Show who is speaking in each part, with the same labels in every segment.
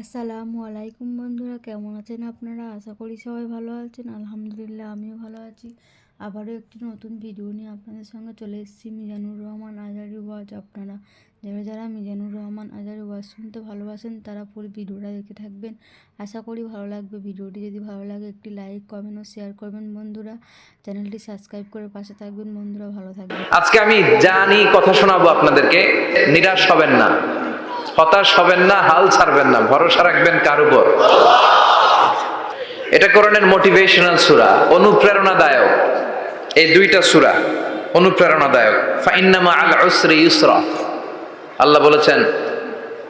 Speaker 1: আসসালামু আলাইকুম বন্ধুরা, কেমন আছেন আপনারা? আশা করি সবাই ভালো আছেন। আলহামদুলিল্লাহ, আমিও ভালো আছি। আবারও একটি নতুন ভিডিও নিয়ে আপনাদের সঙ্গে চলে এসেছি। মিজানুর রহমান আজহারী ওয়াজ। আপনারা যারা যারা মিজানুর রহমান আজহারী ওয়াজ শুনতে ভালোবাসেন তারা পুরো ভিডিওটা দেখে থাকবেন। আশা করি ভালো লাগবে। ভিডিওটি যদি ভালো লাগে একটি লাইক, কমেন্ট ও শেয়ার করবেন বন্ধুরা। চ্যানেলটি সাবস্ক্রাইব করে পাশে থাকবেন বন্ধুরা। ভালো থাকবেন।
Speaker 2: আজকে আমি জানি কথা শোনাবো আপনাদেরকে। নিরাশ হবেন না, হতাশ হবেন না, হাল ছাড়বেন না, ভরসা রাখবেন কার উপর? এটা কোরআনের মোটিভেশনাল সূরা, অনুপ্রেরণাদায়ক। এই দুইটা সূরা অনুপ্রেরণাদায়ক। ফাইন্না মাআল উসরি ইউসরা, আল্লাহ বলেছেন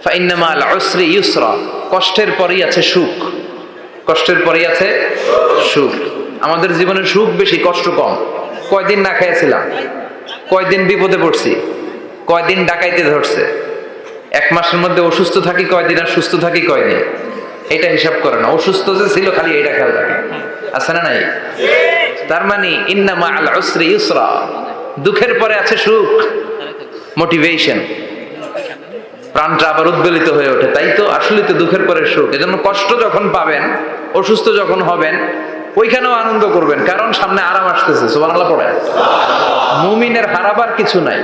Speaker 2: ফাইন্না মাআল উসরি ইউসরা, কষ্টের পরেই আছে সুখ। কষ্টের পরেই আছে সুখ। আমাদের জীবনে সুখ বেশি, কষ্ট কম। কয়দিন না খেয়েছিলাম, কয়দিন বিপদে পড়ছি, কয়দিন ডাকাইতে ধরছে, এক মাসের মধ্যে অসুস্থ থাকি কয়দিন আর সুস্থ থাকি কয়দিন, এটা হিসাব করে না। অসুস্থ যে ছিল খালি এটা খেয়াল রাখে, আছে না নাই? তার মানে ইন্না মাআল উসরি ইউসরা, দুঃখের পরে আছে সুখ। মোটিভেশন, প্রাণটা আবার উদ্বেলিত হয়ে ওঠে। তাই তো, আসলে তো দুঃখের পরে সুখ। এজন্য কষ্ট যখন পাবেন, অসুস্থ যখন হবেন, ওইখানেও আনন্দ করবেন, কারণ সামনে আরাম আসতেছে। সুবহানাল্লাহ পড়েন। মুমিনের হারাবার কিছু নাই,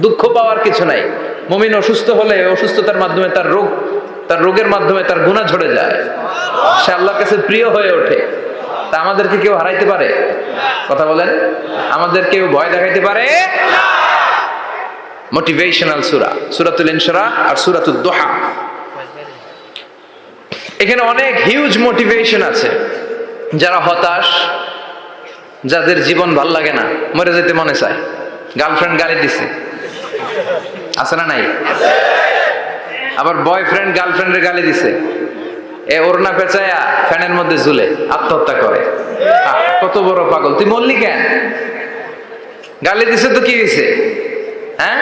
Speaker 2: দুঃখ পাওয়ার কিছু নাই। মুমিন অসুস্থ হলে অসুস্থতার মাধ্যমে তার রোগের মাধ্যমে তার গুনাহ ঝরে যায়, সে আল্লাহর কাছে প্রিয় হয়ে ওঠে। তা আমাদেরকে কেউ হারাইতে পারে? কথা বলেন, আমাদের কেউ ভয় দেখাইতে পারে? মোটিভেশনাল সূরা, সূরাতুল ইনশিরাহ আর সূরাতুদ দুহা। এখানে অনেক হিউজ মোটিভেশন আছে। যারা হতাশ, যাদের জীবন ভাল লাগে না, মরে যেতে মনে চায়, গার্লফ্রেন্ড গালি দিছে, আছে না নাই? আবার বয়ফ্রেন্ড গার্লফ্রেন্ডের গালি দিছে, এ ওড়না পেঁচায়া ফ্যানের মধ্যে ঝুলে আত্মহত্যা করে। কত বড় পাগল তুই, মরলি কেন? গালি দিছে তো কি হয়েছে? হ্যাঁ,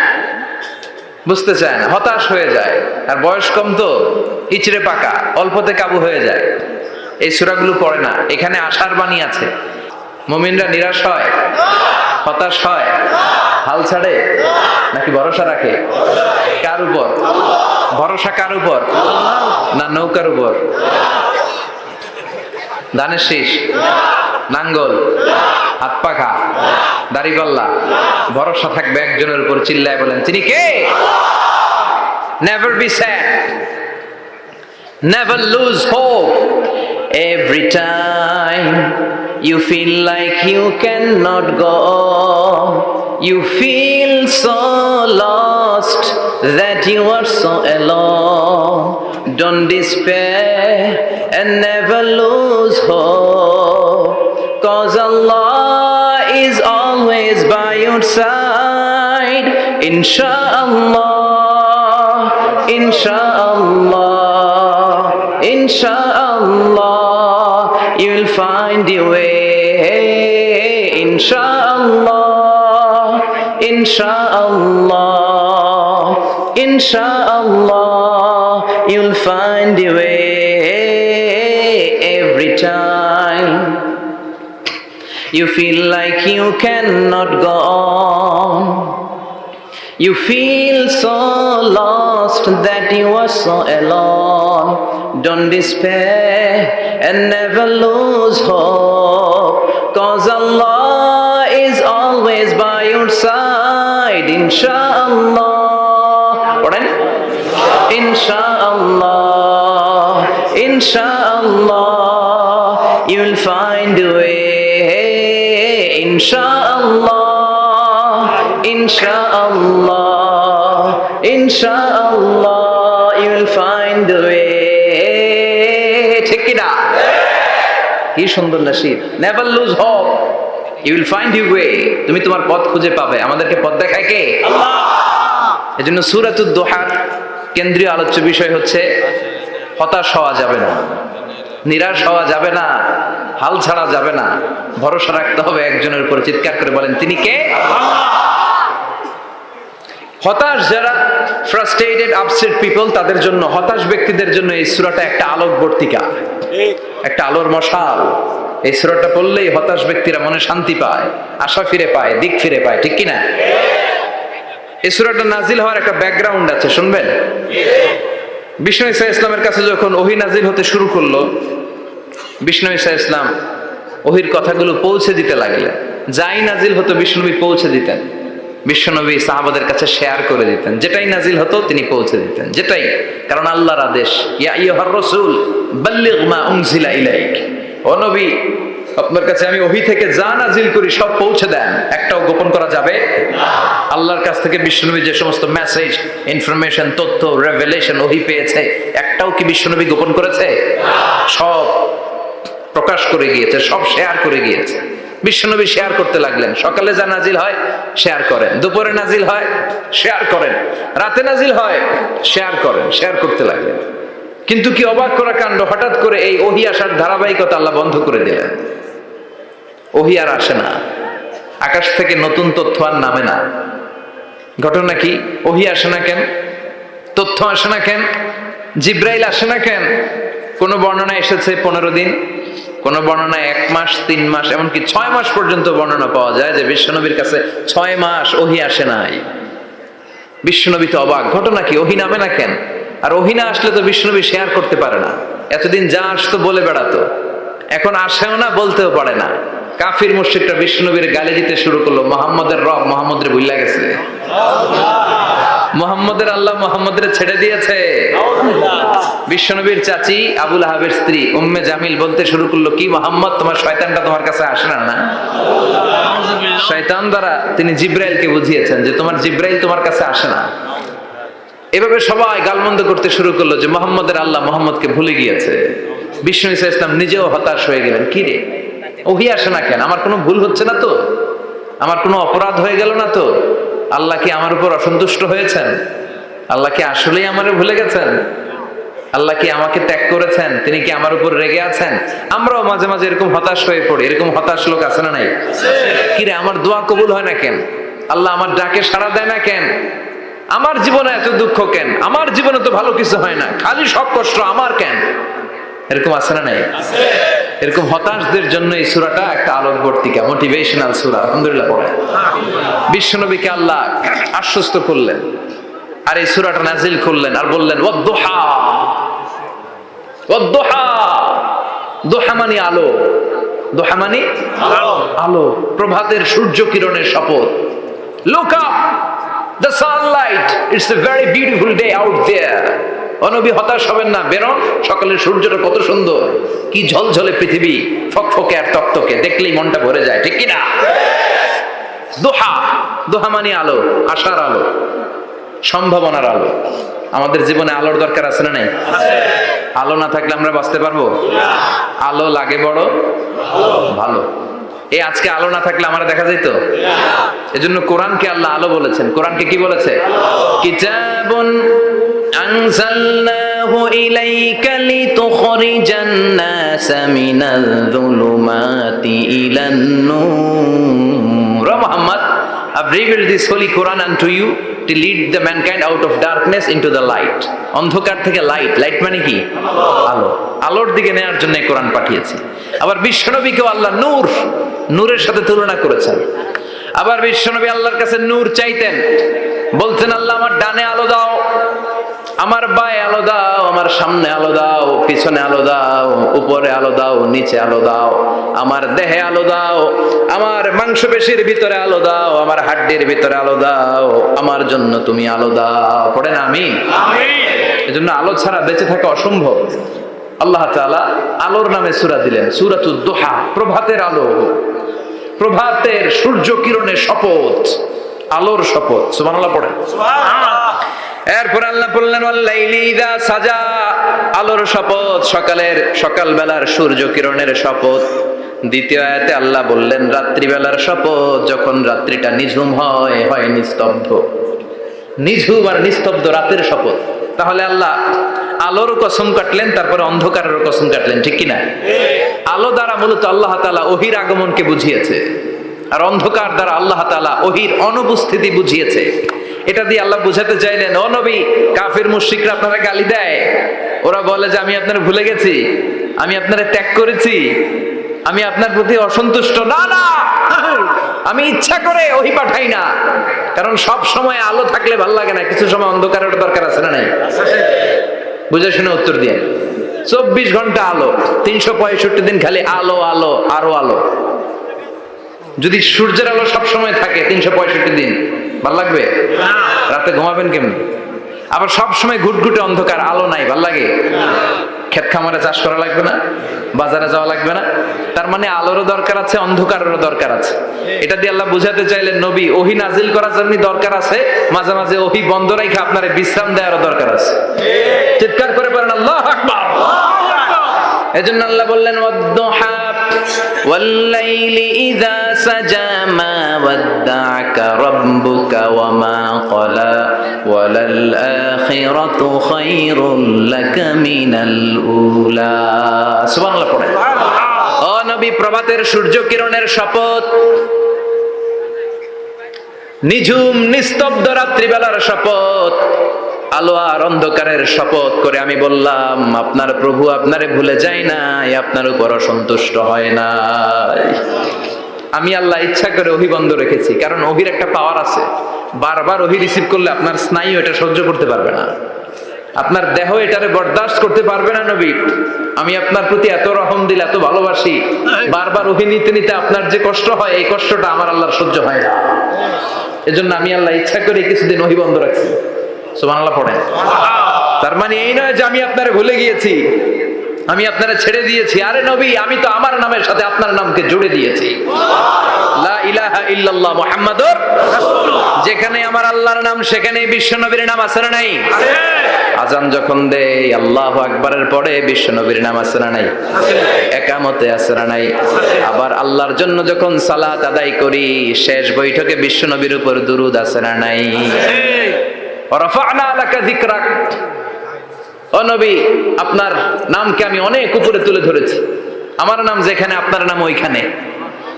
Speaker 2: বুঝতে চায় না, হতাশ হয়ে যায়। আর বয়স কম তো, ইচড়ে পাকা, অল্পতে কাবু হয়ে যায়। এই সূরাগুলো পড়ে না। এখানে আশার বাণী আছে। মুমিনরা নিরাশ হয়, হতাশ হয়, হাল ছাড়ে নাকি ভরসা রাখে? কার উপর ভরসা? কার উপর? না নৌকার উপর? ধানের শীষ, নাঙ্গল, হাত পাখা, দাড়িপাল্লা, ভরসা থাকবে একজনের উপর। চিল্লায় বলেন, তিনি কে? Never be sad, never lose hope. Every time you feel like you cannot go, you feel so lost that you are so alone. Don't despair and never lose hope, 'cause Allah is always by your side. Inshallah, inshallah, inshallah, you'll find your way. Inshallah, inshallah, inshallah, you'll find your way. Every time you feel like you cannot go on, you feel so lost that you are so alone. Don't despair and never lose hope, 'cause Allah is always by your side. Inshallah, inshallah, inshallah, you'll find a way. Inshallah, inshallah, inshallah, you'll find a way. ঠিক কি না? কি সুন্দর nasheed. Never lose hope, you will find your way. তুমি তোমার পথ খুঁজে পাবে। আমাদেরকে পথ দেখায় কে? আল্লাহ। এজন্য সূরাতুদ দুহার কেন্দ্রীয় আলোচ্য বিষয় হচ্ছে হতাশ হওয়া যাবে না, নিরাশ হওয়া যাবে না, হাল ছাড়া যাবে না, ভরসা রাখতে হবে একজনের উপর। চিৎকার করে বলেন, তিনি কে? হতাশ যারা, ফ্রাস্ট্রেটেড, আপসেট পিপল, তাদের জন্য, হতাশ ব্যক্তিদের জন্য এই সূরাটা একটা আলোকবর্তিকা, একটা আলোর মশাল। এই সূরাটা পড়লেই হতাশ ব্যক্তিরা মনে শান্তি পায়, আশা ফিরে পায়, দিক ফিরে পায়। ঠিক কিনা? এই সূরাটা নাজিল হওয়ার একটা ব্যাকগ্রাউন্ড আছে, শুনবেন? বিষ্ণু ঈসা ইসলামের কাছে যখন ওহী নাজিল হতে শুরু করলো, বিষ্ণু ঈসা ইসলাম ওহির কথাগুলো পৌঁছে দিতে লাগলেন। যাই নাজিল হতো বিষ্ণুনবী পৌঁছে দিতেন, বিশ্বনবী সাহাবাদের কাছে শেয়ার করে দিতেন। যেটাই নাজিল হতো তিনি পৌঁছে দিতেন, যেটাই, কারণ আল্লাহর আদেশ, ইয়া আইয়ুহার রাসূল বাল্লিগ মা উনজিলা ইলাইক, ও নবী আপনার কাছে আমি ওহী থেকে যা নাজিল করি সব পৌঁছে দেন, একটাও গোপন করা যাবে না। আল্লাহর কাছ থেকে বিশ্বনবী যে সমস্ত মেসেজ, ইনফরমেশন, তথ্য, রেভেলেশন ওহী পেয়েছে, একটাও কি বিশ্বনবী গোপন করেছে? সব প্রকাশ করে গিয়েছে, সব শেয়ার করে গিয়েছে। বিশ্বনবী শেয়ার করতে লাগলেন। সকালে যা নাজিল হয় শেয়ার করেন, দুপুরে নাজিল হয় শেয়ার করেন, রাতে নাজিল হয় শেয়ার করেন, শেয়ার করতে লাগলেন। কিন্তু কি অবাক করা কাণ্ড, হঠাৎ করে এই ওহী আসার ধারাবাহিকতা আল্লাহ বন্ধ করে দিলেন। ওহী আর আসে না, আকাশ থেকে নতুন তথ্য আর নামে না। ঘটনা কি? ওহী আসে না কেন? তথ্য আসে না কেন? জিব্রাইল আসে না কেন? কোন বর্ণনা এসেছে 15 দিন, কোন বর্ণনায় 1 মাস, 3 মাস, এমনকি 6 মাস পর্যন্ত বর্ণনা পাওয়া যায় যে বিশ্বনবীর কাছে 6 মাস ওহী আসে নাই। বিশ্বনবী তো অবাক, ঘটনা কি? ওহী নামে না কেন? আর ওহী না আসলে তো বিশ্বনবী শেয়ার করতে পারে না। এতদিন যা আসতো বলে বেড়াতো, এখন আসেও না, বলতেও পারে না। কাফির মুশরিকরা বিশ্বনবীর গালি দিতে শুরু করলো, মুহাম্মদের রব মুহাম্মদের ভুইলা গেছে, মুহাম্মদের আল্লাহ মুহাম্মদের ছেড়ে দিয়েছে। বিশ্বনবীর চাচি আবু লাহাবের স্ত্রী উম্মে জামিল বলতে শুরু করলো, কি মুহাম্মদ, তোমার শয়তানটা তোমার কাছে আসে না? না, শয়তান দ্বারা তিনি জিব্রাইলকে বুঝিয়েছেন যে তোমার জিব্রাইল তোমার কাছে আসে না। এভাবে সবাই গালমন্দ করতে শুরু করলো যে মুহাম্মদের আল্লাহ মুহাম্মদকে ভুলে গিয়েছে। বিষ্ণু ঈসা ইসলাম নিজেও হতাশ হয়ে গেলেন, কি রে ওহী আসে না কেন? আমার কোনো ভুল হচ্ছে না তো? আমার কোনো অপরাধ হয়ে গেল না তো? আল্লাহ কি আমার উপর অসন্তুষ্ট হয়েছেন? আল্লাহ কি আসলেই আমারে ভুলে গেছেন? আল্লাহ কি আমাকে ত্যাগ করেছেন? তিনি কি আমার উপর রেগে আছেন? আমরাও মাঝে মাঝে এরকম হতাশ হয়ে পড়ি। এরকম হতাশ লোক আছে না নাই? কিরে আমার দোয়া কবুল হয় না কেন? আল্লাহ আমার ডাকে সাড়া দেয় না কেন? আমার জীবনে এত দুঃখ কেন? আমার জীবনে তো ভালো কিছু হয় না, খালি সব কষ্ট আমার কেন? এরকম আছে না নাই? এরকম হতাশদের জন্য এই সূরাটা একটা আলোকবর্তিকা, মোটিভেশনাল সূরা। আলহামদুলিল্লাহ পড়ে বিশ্বনবীকে আল্লাহ আশ্বস্ত করলেন, আর এই সূরাটা নাজিল করলেন, আর বললেন ওয়াদ-দুহা। ওয়াদ-দুহা, দুহা মানে আলো, দুহা মানে আলো, প্রভাতের সূর্য কিরণের শপথ। Look up, the sunlight, it's a very beautiful day out there. নবী হতাশ হবেন না, বেরোন, সকালের সূর্যটা কত সুন্দর, কি ঝলঝলে পৃথিবী, ফকফকে আর তকতকে, দেখলেই মনটা ভরে যায়, ঠিক কি না? দোহা, দোহা মানে আলো, আশার আলো, সম্ভাবনার আলো। আমাদের জীবনে আলোর দরকার আছে না নাই? আলো না থাকলে আমরা বাঁচতে পারবো? আলো লাগে বড় ভালো। এই আজকে আলো না থাকলে আমার দেখা যেত? এজন্য কোরআনকে আল্লাহ আলো বলেছেন। কোরআনকে কি বলেছে? কিতাবুন আনজালনাহু ইলাইকা লিতুখরিজান নাসা মিনাল যুলুমাতি ইলান নূর। Muhammad, I've revealed this holy Quran unto you to lead the mankind out of darkness into the light. অন্ধকার থেকে লাইট, লাইট মানে কি? আলো, আলোর দিকে নেওয়ার জন্য কোরআন পাঠিয়েছে। আবার বিশ্বনবীকেও আল্লাহ নূর, নূরের সাথে তুলনা করেছেন। আবার বিশ্বনবী আল্লাহর কাছে নূর চাইতেন, বলতেন আল্লাহ আমার ডানে আলো দাও, আমার বায়ে আলো দাও, আমার সামনে আলো দাও, পিছনে আলো দাও, উপরে আলো দাও, নিচে আলো দাও, আমার দেহে আলো দাও, আমার মাংসপেশির ভিতরে আলো দাও, আমার হাড্ডির ভিতরে আলো দাও, আমার জন্য তুমি আলো দাও। পড়েন আমিন। এজন্য আলো ছাড়া বেঁচে থাকা অসম্ভব। আল্লাহ তাআলা আলোর নামে সূরা দিলেন, সূরাতুদ দুহা, প্রভাতের আলো, প্রভাতের সূর্য কিরণের শপথ, আলোর শপথ। সুবহানাল্লাহ পড়েন। সুবহানাল্লাহ। এরপর আল্লাহ বললেন ওয়াল্লাইলি ইযা সাজা, আলোর শপথ, সকালের, সকালবেলার সূর্য কিরণের শপথ। দ্বিতীয় আয়াতে আল্লাহ বললেন রাত্রিবেলার শপথ, যখন রাত্রিটা নিঝুম হয়, হয় নিস্তব্ধ, নিঝুম আর নিস্তব্ধ রাতের শপথ। তাহলে আল্লাহ আলোর কসম কাটলেন, তারপরে অন্ধকারের কসম কাটলেন, ঠিক কিনা? আলো দ্বারা মূলত আল্লাহ তাআলা ওহীর আগমনকে বুঝিয়েছে, আর অন্ধকার দ্বারা আল্লাহ তাআলা ওহীর অনুপস্থিতি বুঝিয়েছে। এটা দিয়ে আল্লাহ বুঝাতে চাইলেন, ও নবী, কাফির মুশরিকরা আপনারা গালি দেয়, ওরা বলে যে আমি আপনারা ভুলে গেছি, আমি আপনারা ত্যাগ করেছি, আমি আপনার প্রতি অসন্তুষ্ট। না না, আমি ইচ্ছা করে ওহী পাঠাই না, কারণ সব সময় আলো থাকলে ভালো লাগে না, কিছু সময় অন্ধকারের দরকার আছে না নাই? বুঝে শুনে উত্তর দিয়ে। 24 ঘন্টা আলো, 365 দিন খালি আলো আলো আরো আলো। যদি সূর্যের আলো সবসময় থাকে 365 দিন, ভাল লাগবে? রাতে ঘুমাবেন কেমনি? আবার সবসময় ঘুটঘুটে অন্ধকার, আলো নাই, ভাল লাগে? ক্ষেত খামারে চাষ করা লাগবে না, বাজারে যাওয়া লাগবে না। তার মানে আলোরও দরকার আছে, অন্ধকারেরও দরকার আছে। এটা দিয়ে আল্লাহ বুঝাতে চাইলেন নবী ওহী নাজিল করার জন্য দরকার আছে, মাঝে মাঝে ওহী বন্ধ রাখা আপনার বিশ্রাম দেওয়ারও দরকার আছে। চিৎকার করে বলেন আল্লাহু আকবার। এজন্য আল্লাহ বললেন ওয়াদ-দুহা ওয়াল-লাইলি ইযা সাজা মা ওয়াদ্দা'আকা রাব্বুকা ওয়া মা ক্বালা ওয়ালাল আখিরাতু খায়রুল লাকা মিনাল উলা। সুবহানাল্লাহ পড়েন। ও নবী, প্রভাতের সূর্য কিরণের শপথ, নিঝুম নিস্তব্ধ রাত্রিবেলার শপথ, আলো আর অন্ধকারের শপথ করে আমি বললাম আপনার প্রভু আপনারে ভুলে যায় নাই, আপনার উপর অসন্তুষ্ট হয় নাই। আমি আল্লাহ ইচ্ছা করে ওহী বন্ধ রেখেছি, কারণ ওহীর একটা পাওয়ার আছে। বারবার ওহী রিসিভ করলে আপনার স্নায়ু এটা সহ্য করতে পারবে না, আপনার দেহ এটারে বরদাস্ত করতে পারবে না। নবী, আমি আপনার প্রতি এত রহম দিল, এত ভালোবাসি, বারবার ওহী নিতে নিতে আপনার যে কষ্ট হয়, এই কষ্টটা আমার আল্লাহর সহ্য হয় না। এজন্য আমি আল্লাহ ইচ্ছা করে কিছুদিন ওহী বন্ধ রাখছি। সুবহানাল্লাহ পড়েন। তার মানে এই নয় যে আমি আপনারে ভুলে গিয়েছি, আমি আপনারে ছেড়ে দিয়েছি। আরে নবী, আমি তো আমার নামের সাথে আপনার নামকে জুড়ে দিয়েছি। লা ইলাহা ইল্লাল্লাহ মুহাম্মাদুর রাসূলুল্লাহ। যেখানে আমার আল্লাহর নাম সেখানেই বিশ্ব নবীর নাম আছে না নাই? আছে। আজান যখন দেই আল্লাহু আকবারের পরে বিশ্ব নবীর নাম আছে না নাই? আছে। একামতে আছে না নাই? আছে। আবার আল্লাহর জন্য যখন সালাত আদায় করি শেষ বৈঠকে বিশ্ব নবীর উপর দুরূদ আছে না নাই? আছে। রাফা'না লাকা যিকরাক। ও নবী, আপনার নামকে আমি অনেক উপরে তুলে ধরেছি। আমার নাম যেখানে আপনার নাম ওইখানে,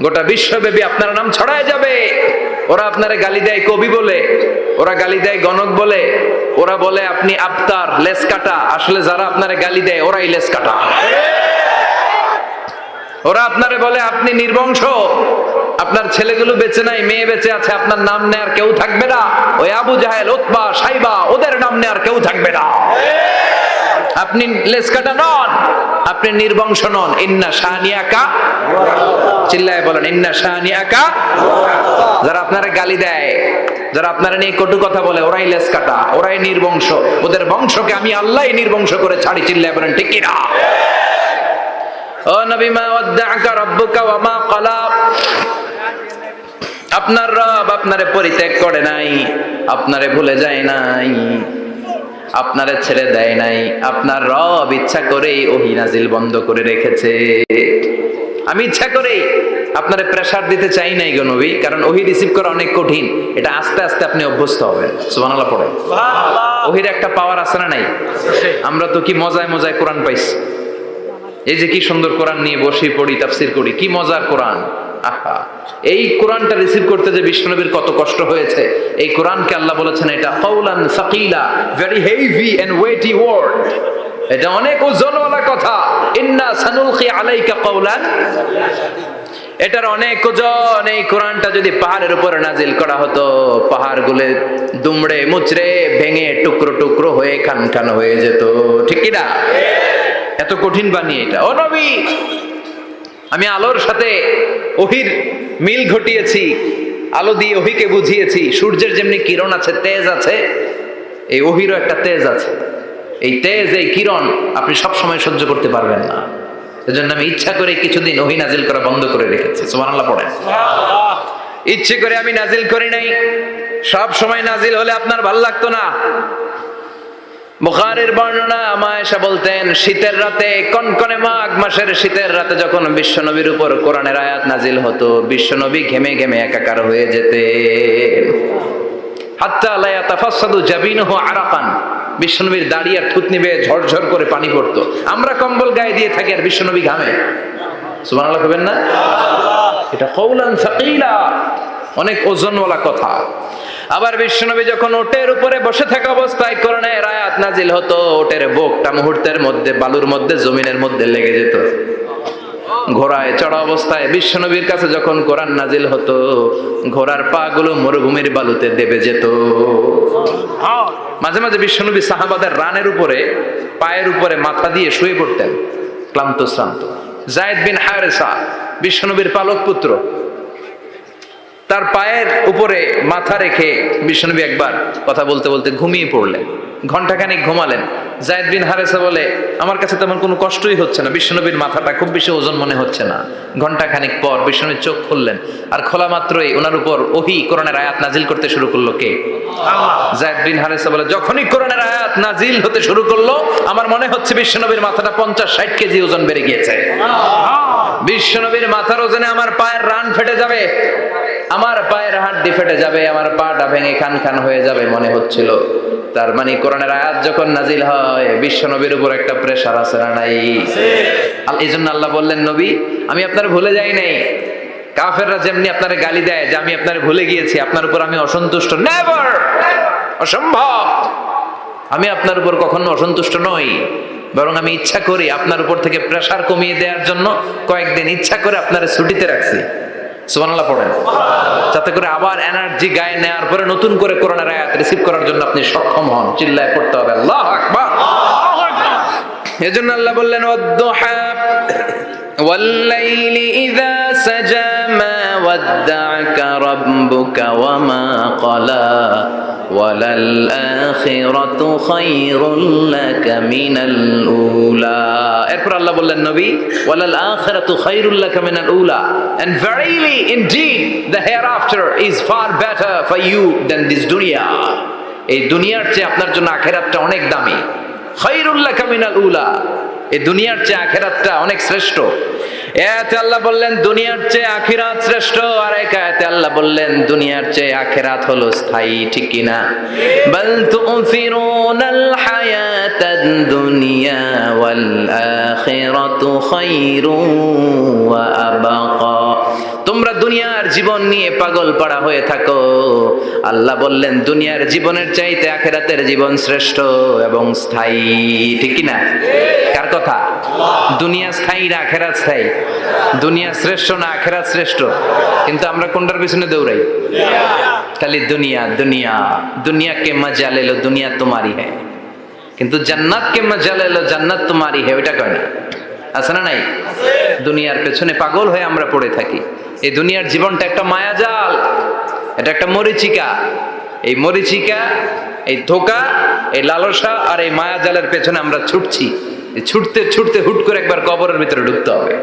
Speaker 2: গোটা বিশ্বব্যাপী আপনার নাম ছড়ায় যাবে। ওরা আপনারে গালি দেয় কবি বলে, ওরা গালি দেয় গণক বলে, ওরা বলে আপনি আবতার, লেস কাটা। আসলে যারা আপনারে গালি দেয় ওরাই লেস কাটা। ওরা আপনারে বলে আপনি নির্বংশ, আপনার ছেলেগুলো বেঁচে নাই, মেয়ে বেঁচে আছে, আপনার নাম নেয়ার কেউ থাকবে না। ওই আবু জাহেল, উতবা, সাইবা, ওদের নাম নেয়ার কেউ থাকবে না। আপনি লেসকাটা নন, আপনি নির্বংশ নন। ইন্না শানিয়াকা, চিল্লায় বলেন ইন্না শানিয়াকা। যারা আপনারা গালি দেয়, যারা আপনারা নিয়ে কটু কথা বলে, ওরাই লেসকাটা, ওরাই নির্বংশ। ওদের বংশকে আমি আল্লাহই নির্বংশ করে ছাড়ি। চিল্লায় বলেন ঠিক কি না? ও নবী, মা ওয়াদ্দা'আকা রাব্বুকা ওয়া মা ক্বালা। আপনার রব আপনারে পরিত্যাগ করে নাই, আপনারে ভুলে যায় নাই, আপনারে ছেড়ে দেয় নাই। আপনার রব ইচ্ছা করেই ওহী নাজিল বন্ধ করে রেখেছে। আমি ইচ্ছা করেই আপনারে প্রেসার দিতে চাই নাই গো নবী, কারণ ওহী রিসিভ করা অনেক কঠিন। এটা আস্তে আস্তে আপনি অভ্যস্ত হবেন। সুবহানাল্লাহ পড়েন। সুবহানাল্লাহ। ওহীর একটা পাওয়ার আছে না নাই? আমরা তো কি মজায় মজায় কোরআন পাইছি। এই যে কি সুন্দর কোরআন নিয়ে বসি, পড়ি, তাফসীর করি, কি মজার কোরআন। আহা, এই কোরআনটা রিসিভ করতে যে বিশ্বনবীর কত কষ্ট হয়েছে। এই কোরআনকে আল্লাহ বলেছেন এটা কাওলান সাকিলা, very heavy and weighty word. এটা অনেক ওজনওয়ালা কথা। ইন্না সানুলকি আলাইকা কাওলান, এটার অনেক ওজন। এই কোরআনটা যদি পাহাড়ের উপর নাজিল করা হতো, পাহাড়গুলো দুমড়ে মুচড়ে ভেঙে টুকরো টুকরো হয়ে খান খান হয়ে যেত। ঠিক কি না? এত কঠিন বানিয়ে এটা। ও নবী, আমি আলোর সাথে ওহীর মিল ঘটিয়েছি, আলো দিয়ে ওহীকে বুঝিয়েছি। সূর্যের যেমনি কিরণ আছে, তেজ আছে, এই ওহীরও একটা তেজ আছে। এই তেজ, এই কিরণ আপনি সব সময় সহ্য করতে পারবেন না। এজন্য আমি ইচ্ছা করে কিছুদিন ওহী নাজিল করা বন্ধ করে রেখেছি। সুবহানাল্লাহ পড়েন। ইচ্ছে করে আমি নাজিল করি নাই। সব সময় নাজিল হলে আপনার ভালো লাগতো না। বুখারীর বর্ণনা, আয়েশা বলতেন শীতের রাতে, কনকনে মাঘ মাসের শীতের রাতে যখন বিশ্বনবীর উপর কোরআনের আয়াত নাজিল হতো, বিশ্বনবী ঘেমে ঘেমে একাকার হয়ে যেতেন। হাত্তা লা ইয়াতাফাসসাদু জাবিনুহু আরাকান, বিশ্বনবীর দাড়ি আর থুতনি বেয়ে ঝরঝর করে পানি পড়তো। আমরা কম্বল গায়ে দিয়ে থাকি আর বিশ্বনবী ঘামে। সুবহানাল্লাহ কইবেন না? এটা কাওলান সাকিলা, অনেক ওজনওয়ালা কথা। আবার বিশ্বনবী যখন ওটের উপরে বসে থাকা অবস্থায় কোরআনের আয়াত নাজিল হতো, ওটের বুকটা মুহূর্তের মধ্যে বালুর মধ্যে, জমিনের মধ্যে লেগে যেত। ঘোড়ায় চড়া অবস্থায় বিশ্বনবীর কাছে যখন কোরআন নাজিল হতো, ঘোড়ার পা গুলো মরুভূমির বালুতে দেবে যেত। মাঝে মাঝে বিশ্বনবী সাহাবাদের রানের উপরে, পায়ের উপরে মাথা দিয়ে শুয়ে পড়তেন, ক্লান্ত শ্রান্ত। যায়েদ বিন হারেসা বিশ্বনবীর পালক পুত্র, তার পায়ের উপরে মাথা রেখে বিশ্বনবী একবার কথা বলতে বলতে ঘুমিয়ে পড়লেন, ঘন্টাখানিক ঘুমালেন। যায়েদ বিন হারেসা বলে, আমার কাছে তেমন কোনো কষ্টই হচ্ছে না, বিশ্বনবীর মাথাটা খুব বেশি ওজন মনে হচ্ছে না। ঘন্টাখানিক পর বিশ্বনবী চোখ খুললেন, আর খোলা মাত্রই ওনার উপর ওহী কোরআনের আয়াত নাজিল করতে শুরু করলো। কে? যায়েদ বিন হারেসা বলে, যখনই কোরআনের আয়াত নাজিল হতে শুরু করলো, আমার মনে হচ্ছে বিশ্বনবীর মাথাটা 50-60 কেজি ওজন বেড়ে গিয়েছে। বিশ্বনবীর মাথার ওজনে আমার পায়ের রান ফেটে যাবে, আমার পায়ের হাড্ডি ফেটে যাবে, আমার পাটা ভেঙে খান খান হয়ে যাবে মনে হচ্ছিল। তার মানে কোরআনের আয়াত যখন নাজিল হয়, বিশ্বনবীর উপর একটা প্রেসার আছে না নাই? এই জন্য আল্লাহ বললেন, নবী আমি আপনার ভুলে যাই নাই। কাফেররা যেমনি আপনার গালি দেয় যে আমি আপনার ভুলে গিয়েছি, আপনার উপর আমি অসন্তুষ্ট, নেভার, অসম্ভব। আমি আপনার উপর কখনো অসন্তুষ্ট নই, বরং আমি ইচ্ছা করি আপনার উপর থেকে প্রেসার কমিয়ে দেওয়ার জন্য কয়েকদিন ইচ্ছা করে আপনার ছুটিতে রাখছি। সুবহানাল্লাহ পড়েন, যাতে করে আবার এনার্জি গায়ে নেওয়ার পরে নতুন করে কোরআনের আয়াত রিসিভ করার জন্য আপনি সক্ষম হন। চিল্লায় পড়তে হবে আল্লাহু আকবার। এজন্য আল্লাহ বললেন, ওয়াদ-দুহা ওয়াল-লাইলি ইযা সাজা মা ওয়াদ্দা'আকা রাব্বুকা ওয়া মা ক্বালা ওয়ালাল আখিরাতু খায়রুল লাকা মিনাল উলা। এরপর আল্লাহ বললেন, নবী ওয়ালাল আখিরাতু খায়রুল লাকা মিনাল উলা, and verily indeed the hereafter is far better for you than this dunya. এই দুনিয়ার চেয়ে আপনার জন্য আখিরাতটা অনেক দামি। খায়রুল লাকা মিনাল উলা, এই দুনিয়ার চেয়ে আখিরাতটা অনেক শ্রেষ্ঠ। এতে আল্লাহ বললেন দুনিয়ার চেয়ে আখিরাত শ্রেষ্ঠ, আর এক আয়াতে আল্লাহ বললেন দুনিয়ার চেয়ে আখিরাত হলো স্থায়ী। ঠিক কি না? বাল তুফিরুনাল হায়াতাদ দুনিয়া ওয়াল আখিরাতু খায়রুন ওয়া আবাকা। তোমরা দুনিয়ার জীবন নিয়ে পাগল পাড়া হয়ে থাকো, আল্লাহ বললেন দুনিয়ার জীবনের চাইতে আখিরাতের জীবন শ্রেষ্ঠ এবং স্থায়ী। ঠিক কি না? কার কথা? দুনিয়া স্থায়ী না আখিরাত স্থায়ী? দুনিয়া শ্রেষ্ঠ না আখিরাত শ্রেষ্ঠ? কিন্তু আমরা কোনটার পিছনে দৌড়াই? খালি দুনিয়া দুনিয়া। দুনিয়া কে মজা লে লো, দুনিয়া তোমারি হ্যায়, কিন্তু জান্নাত কে মজা লে লো, জান্নাত তোমারি হ্যায়, ওইটা কয় না? আছে না নাই? দুনিয়ার পেছনে পাগল হয়ে আমরা পড়ে থাকি। এই দুনিয়ার জীবনটা একটা মায়াজাল, এটা একটা মরিচিকা। এই মরিচিকা, এই ধোঁকা, এই লালসা আর এই মায়াজালের পেছনে আমরা ছুটছি। ছুটতে ছুটতে হুট করে একবার কবরের ভিতরে ঢুকতে হবে।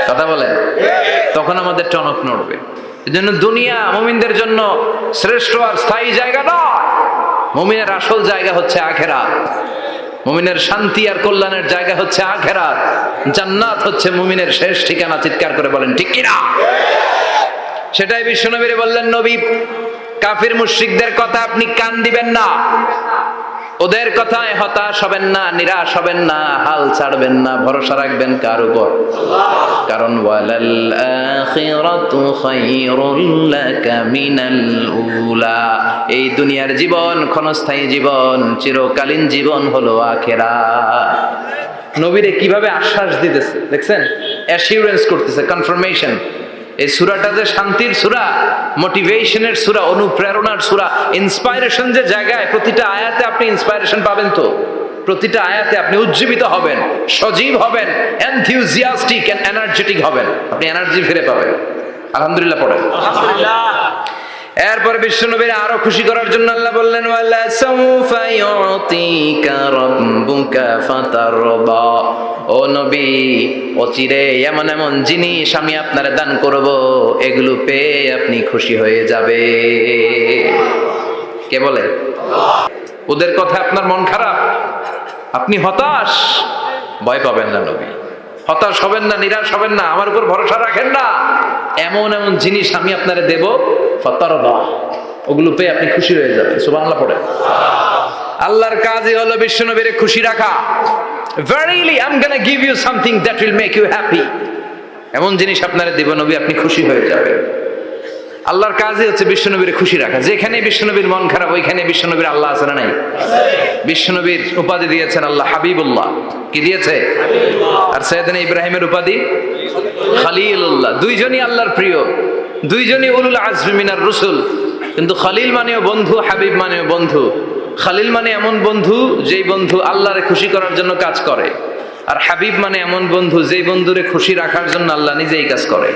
Speaker 2: কথা বলেন, তখন আমাদের টনক নড়বে। এই জন্য দুনিয়া মুমিনদের জন্য শ্রেষ্ঠ আর স্থায়ী জায়গা নয়। মুমিনের আসল জায়গা হচ্ছে আখিরাত। মুমিনের শান্তি আর কল্যাণের জায়গা হচ্ছে আখিরাত। জান্নাত হচ্ছে মুমিনের শেষ ঠিকানা। চিৎকার করে বলেন ঠিক কি না? সেটাই বিশ্বনবীরে বললেন, নবী কাফির মুশরিকদের কথা আপনি কান দিবেন না, ওদের কথায় হতাশ হবেন না, নিরাশ হবেন না, হাল ছাড়বেন না, ভরসা রাখবেন কার উপর? কারণ ওয়ালাল আখিরাতু খায়রুল লাকা মিনাল উলা, এই দুনিয়ার জীবন ক্ষণস্থায়ী জীবন, চিরকালীন জীবন হলো আখিরাত। নবীরে কিভাবে আশ্বাস দিতেছে দেখছেন, অ্যাসিউরেন্স করতেছে, কনফার্মেশন। এই সূরাটা যে শান্তির সূরা, মোটিভেশনের সূরা, অনুপ্রেরণার সূরা, ইন্সপাইরেশন যে জায়গায়, প্রতিটা আয়াতে আপনি ইন্সপাইরেশন পাবেন। তো প্রতিটা আয়াতে আপনি উজ্জীবিত হবেন, সজীব হবেন, এনথিউজিয়াস্টিক এন্ড এনার্জেটিক হবেন, আপনি এনার্জি ফিরে পাবেন। আলহামদুলিল্লাহ পড়েন। আলহামদুলিল্লাহ। এরপরে বিশ্বনবীর আরো খুশি করার জন্য আল্লাহ বললেন, ওয়ালা সাউফা ইউতিকা রাব্বুকা ফাতারদা। ও নবী, অচিরে এমন এমন জিনিস আমি আপনারে দান করব, এগুলো পেয়ে আপনি খুশি হয়ে যাবে। কে বলে? ওদের কথা আপনার মন খারাপ, আপনি হতাশ, ভয় পাবেন না নবী, হতাশ হবেন না, নিরাশ হবেন না, আমার উপর ভরসা রাখেন না। এমন এমন জিনিস আমি আপনারে দেব, ফাতারদা, ওগুলো পেয়ে আপনি খুশি হয়ে যাবেন। সুবহানাল্লাহ পড়ে। আল্লাহর কাজই হলো বিশ্বনবীরে খুশি রাখা। Verily I'm gonna give you something that will make you happy. এমন জিনিস আপনারে দেব নবী, আপনি খুশি হয়ে যাবেন। আল্লাহর কাজই হচ্ছে বিশ্বনবীরে খুশি রাখা। যেখানে বিশ্বনবীর মন খারাপ, ওইখানে বিশ্বনবীর আল্লাহ আছে না নাই? বিশ্বনবীর উপাধি দিয়েছেন আল্লাহ হাবিবুল্লাহ। কি দিয়েছে? আর সাইয়েদনা ইব্রাহিমের উপাধি খলিলুল্লাহ। দুইজনই আল্লাহর প্রিয়, দুইজনই উলুল আজমি মিনার রসুল। কিন্তু খলিল মানেও বন্ধু, হাবিব মানেও বন্ধু। খলিল মানে এমন বন্ধু যেই বন্ধু আল্লাহরে খুশি করার জন্য কাজ করে, আর হাবিব মানে এমন বন্ধু যেই বন্ধুরে খুশি রাখার জন্য আল্লাহ নিজেই কাজ করে।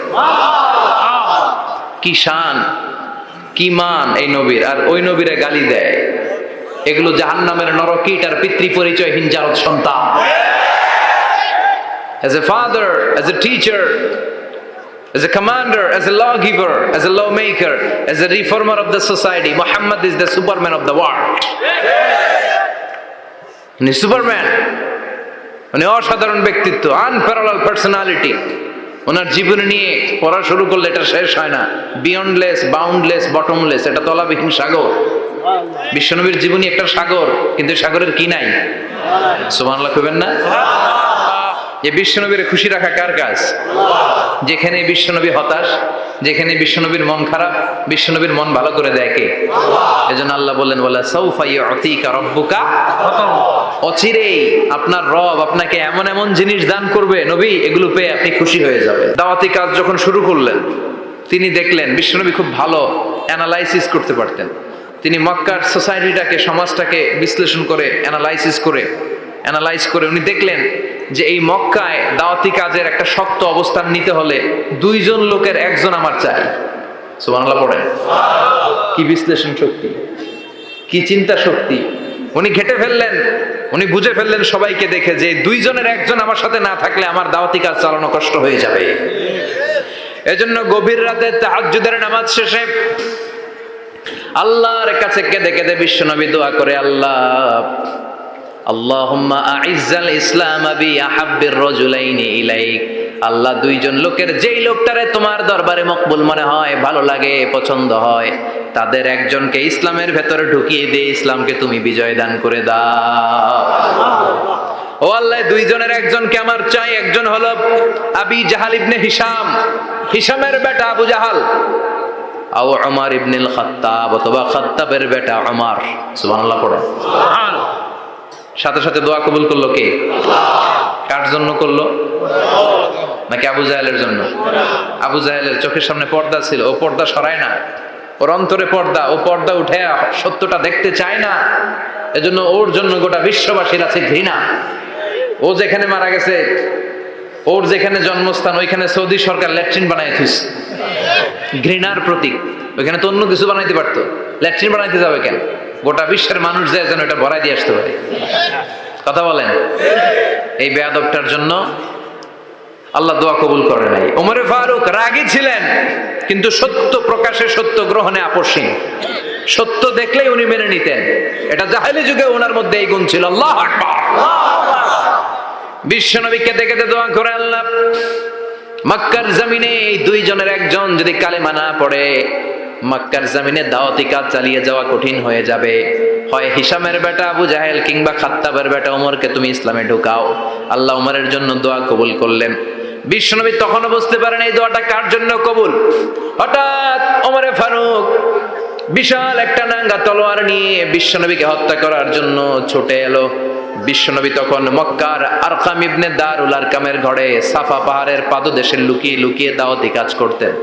Speaker 2: কি শান, কি মান এই নবীর, আর ওই নবীরে গালি দেয়। এগুলো জাহান্নামের নরকীট আর পিতৃ পরিচয়হীন জারদ সন্তান। As a father, as a teacher, as a commander, as a lawgiver, as a lawmaker, as a reformer of the society, Muhammad is the Superman of the world. উনি সুপারম্যান, উনি অসাধারণ ব্যক্তিত্ব, আনপ্যারালাল পার্সোনালিটি। ওনার জীবনী নিয়ে পড়া শুরু করলে এটা শেষ হয় না। বিয়ন্ডলেস, বাউন্ডলেস, বটমলেস, এটা তলাবিহীন সাগর। বিশ্বনবীর জীবনী একটা সাগর, কিন্তু সাগরের কি নাই? সুবহানাল্লাহ কইবেন না? এই বিশ্বনবীর খুশি রাখা কার কাজ? যেখানে বিশ্বনবী হতাশ, যেখানে বিশ্বনবীর মন খারাপ, বিশ্বনবীর মন ভালো করে দেয় কে? এজন্য আল্লাহ বললেন, ওয়ালা সাউফা ইউতিকা রাব্বুকা, অচিরেই আপনার রব আপনাকে এমন এমন জিনিস দান করবে নবী, এগুলো পেয়ে আপনি খুশি হয়ে যাবেন। দাওয়াতি কাজ যখন শুরু করলেন, তিনি দেখলেন বিশ্বনবী খুব ভালো অ্যানালাইসিস করতে পারতেন। তিনি মক্কার সোসাইটিটাকে, সমাজটাকে বিশ্লেষণ করে অ্যানালাইজ করে উনি দেখলেন যে এই মক্কায় দাওয়াতি কাজের একটা শক্ত অবস্থান নিতে হলে দুইজন লোকের একজন আমার চাই। সুবহানাল্লাহ পড়েন। কি বিশ্লেষণ শক্তি, কি চিন্তা শক্তি! উনি ঘেটে ফেললেন, উনি বুঝে ফেললেন সবাইকে দেখে যে দুইজনের একজন আমার সাথে না থাকলে আমার দাওয়াতি কাজ চালানো কষ্ট হয়ে যাবে। এজন্য গভীর রাতে তাহাজ্জুদের নামাজ শেষে আল্লাহর কাছে কেঁদে কেঁদে বিশ্বনবী দোয়া করে, আল্লাহুম্মা আইজ্জাল ইসলাম বি আহাব্বির রাজুলাইনি ইলাইক। আল্লাহ, দুইজন লোকের যেই লোকটারে তোমার দরবারে মকবুল মনে হয়, ভালো লাগে, পছন্দ হয়, তাদের একজনকে ইসলামের ভেতরে ঢুকিয়ে দিয়ে ইসলামকে তুমি বিজয় দান করে দাও। ও আল্লাহ, দুইজনের একজনকে আমার চাই। একজন হলো আবি জাহাল ইবনে হিশাম, হিশামের বেটা আবু জাহাল, আও উমর ইবনুল খাত্তাব, অথবা খাত্তাবের বেটা উমর। সুবহানাল্লাহ পড়ো। সাথে সাথে দোয়া কবুল করলো কে? কার জন্য করলো? নাকি আবু জাহেলের জন্য? আবু জাহেলের চোখের সামনে পর্দা ছিল, ও পর্দা সরায় না। ওর অন্তরে পর্দা, ও পর্দা উঠে সত্যটা দেখতে চায় না। এজন্য ওর জন্য গোটা বিশ্ববাসীর আছে ঘৃণা। ও যেখানে মারা গেছে, ওর যেখানে জন্মস্থান, ওইখানে সৌদি সরকার ল্যাট্রিন বানায় থুস, ঘৃণার প্রতীক। ওইখানে তো অন্য কিছু বানাইতে পারতো, ল্যাট্রিন বানাইতে যাবে কেন? গোটা বিশ্বের মানুষ যায় যেন এটা ভরাই দিয়ে আসতে পারে। কথা বলেন। এই বেয়াদবটার জন্য আল্লাহ দোয়া কবুল করে নাই। ওমরে ফারুক রাগী ছিলেন, কিন্তু সত্য প্রকাশে, সত্য গ্রহণে আপোষহীন। সত্য দেখলেই উনি মেনে নিতেন। এটা জাহেলি যুগে ওনার মধ্যে এই গুণ ছিল। আল্লাহু আকবার। বিশ্বনবী কেঁদে কেঁদে দোয়া করে, আল্লাহ, মক্কার জমিনে এই দুইজনের একজন যদি কালেমা না পড়ে, মক্কার জমিনে দাওয়াতি কাজ চালিয়ে যাওয়া কঠিন হয়ে যাবে। হয় হিশামের বেটা আবু জাহেল কিংবা খাত্তাবের বেটা ওমরকে তুমি ইসলামে ঢুকাও। আল্লাহ ওমরের জন্য দোয়া কবুল করলেন। বিশ্বনবী তখনও বুঝতে পারেন এই দোয়াটা কার জন্য কবুল। হঠাৎ ওমরে ফারুক বিশাল একটা নাঙ্গা তলোয়ার নিয়ে বিশ্বনবীকে হত্যা করার জন্য ছুটে এলো। বিশ্বনবী তখন মক্কার আরকাম ইবনে দারুল আরকামের ঘরে সাফা পাহাড়ের পাদদেশে লুকিয়ে লুকিয়ে দাওয়াতি কাজ করতেন।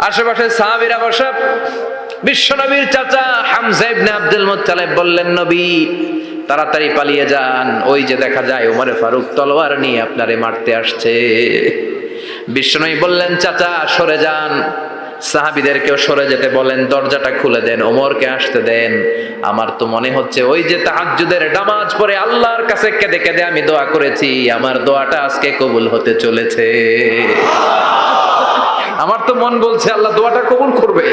Speaker 2: আশেপাশে সাহাবীরা বসা। বিশ্বনবীর চাচা হামজা ইবনে আব্দুল মুত্তালিব বললেন, নবী তাড়াতাড়ি পালিয়ে যান, ওই যে দেখা যায় ওমরে ফারুক তলোয়ার নিয়ে আপনারে মারতে আসছে। বিশ্বনবী বললেন, চাচা সরে যান। সাহাবীদেরকেও সরে যেতে বলেন, দরজাটা খুলে দেন, ওমরকে আসতে দেন। আমার তো মনে হচ্ছে ওই যে তাহাজ্জুদের নামাজ পড়ে আল্লাহর কাছে কেঁদে কেঁদে আমি দোয়া করেছি, আমার দোয়াটা আজকে কবুল হতে চলেছে। আমার তো মন বলছে আল্লাহ দোয়াটা কবুল করবে।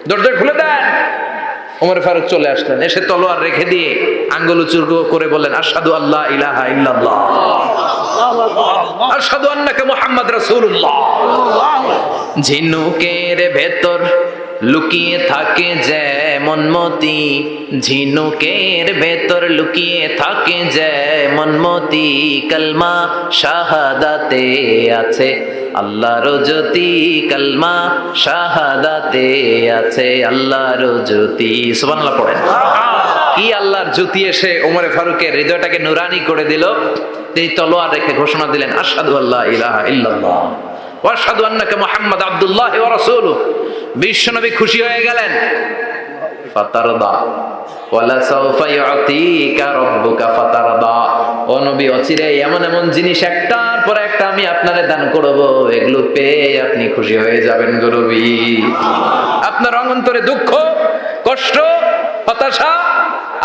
Speaker 2: দরজা খুলে দেন। ওমর ফারুক চলে আসলেন, এসে তলোয়ার রেখে দিয়ে আঙ্গুল উঁচু করে বললেন, আশহাদু আল্লা ইলাহা ইল্লাল্লাহ, আশহাদু আন্নাকা মুহাম্মাদ রাসূলুল্লাহ। ঝিনুকের ভেতর লুকিয়ে থাকে যেমন মতি, ঝিনুকের ভেতর লুকিয়ে থাকে যেমন মতি, কালমা শাহাদাতে আছে আল্লাহর জ্যোতি, কালমা শাহাদাতে আছে আল্লাহর জ্যোতি। সুবহানাল্লাহ পড়েন। কি আল্লাহর জ্যোতি এসে ওমরে ফারুকের হৃদয়টাকে নুরানি করে দিল। তিনি তলোয়ার রেখে ঘোষণা দিলেন, আশহাদু আল্লা ইলাহা ইল্লাল্লাহ ওয়া আশহাদু আন্নাকা মুহাম্মাদ আবদুল্লাহি ওয়া রাসূলুহু। বিশ্বনবী খুশি হয়ে গেলেন। ফাতারদা ওয়ালা সাউফা ইউতিকা রাব্বুকা ফাতারদা। ও নবী, অচিরেই এমন এমন জিনিস একটার পর একটা আমি আপনারে দান করব, এগুলো পেয়ে আপনি খুশি হয়ে যাবেন গো নবী। আপনার অন্তরে দুঃখ, কষ্ট, হতাশা,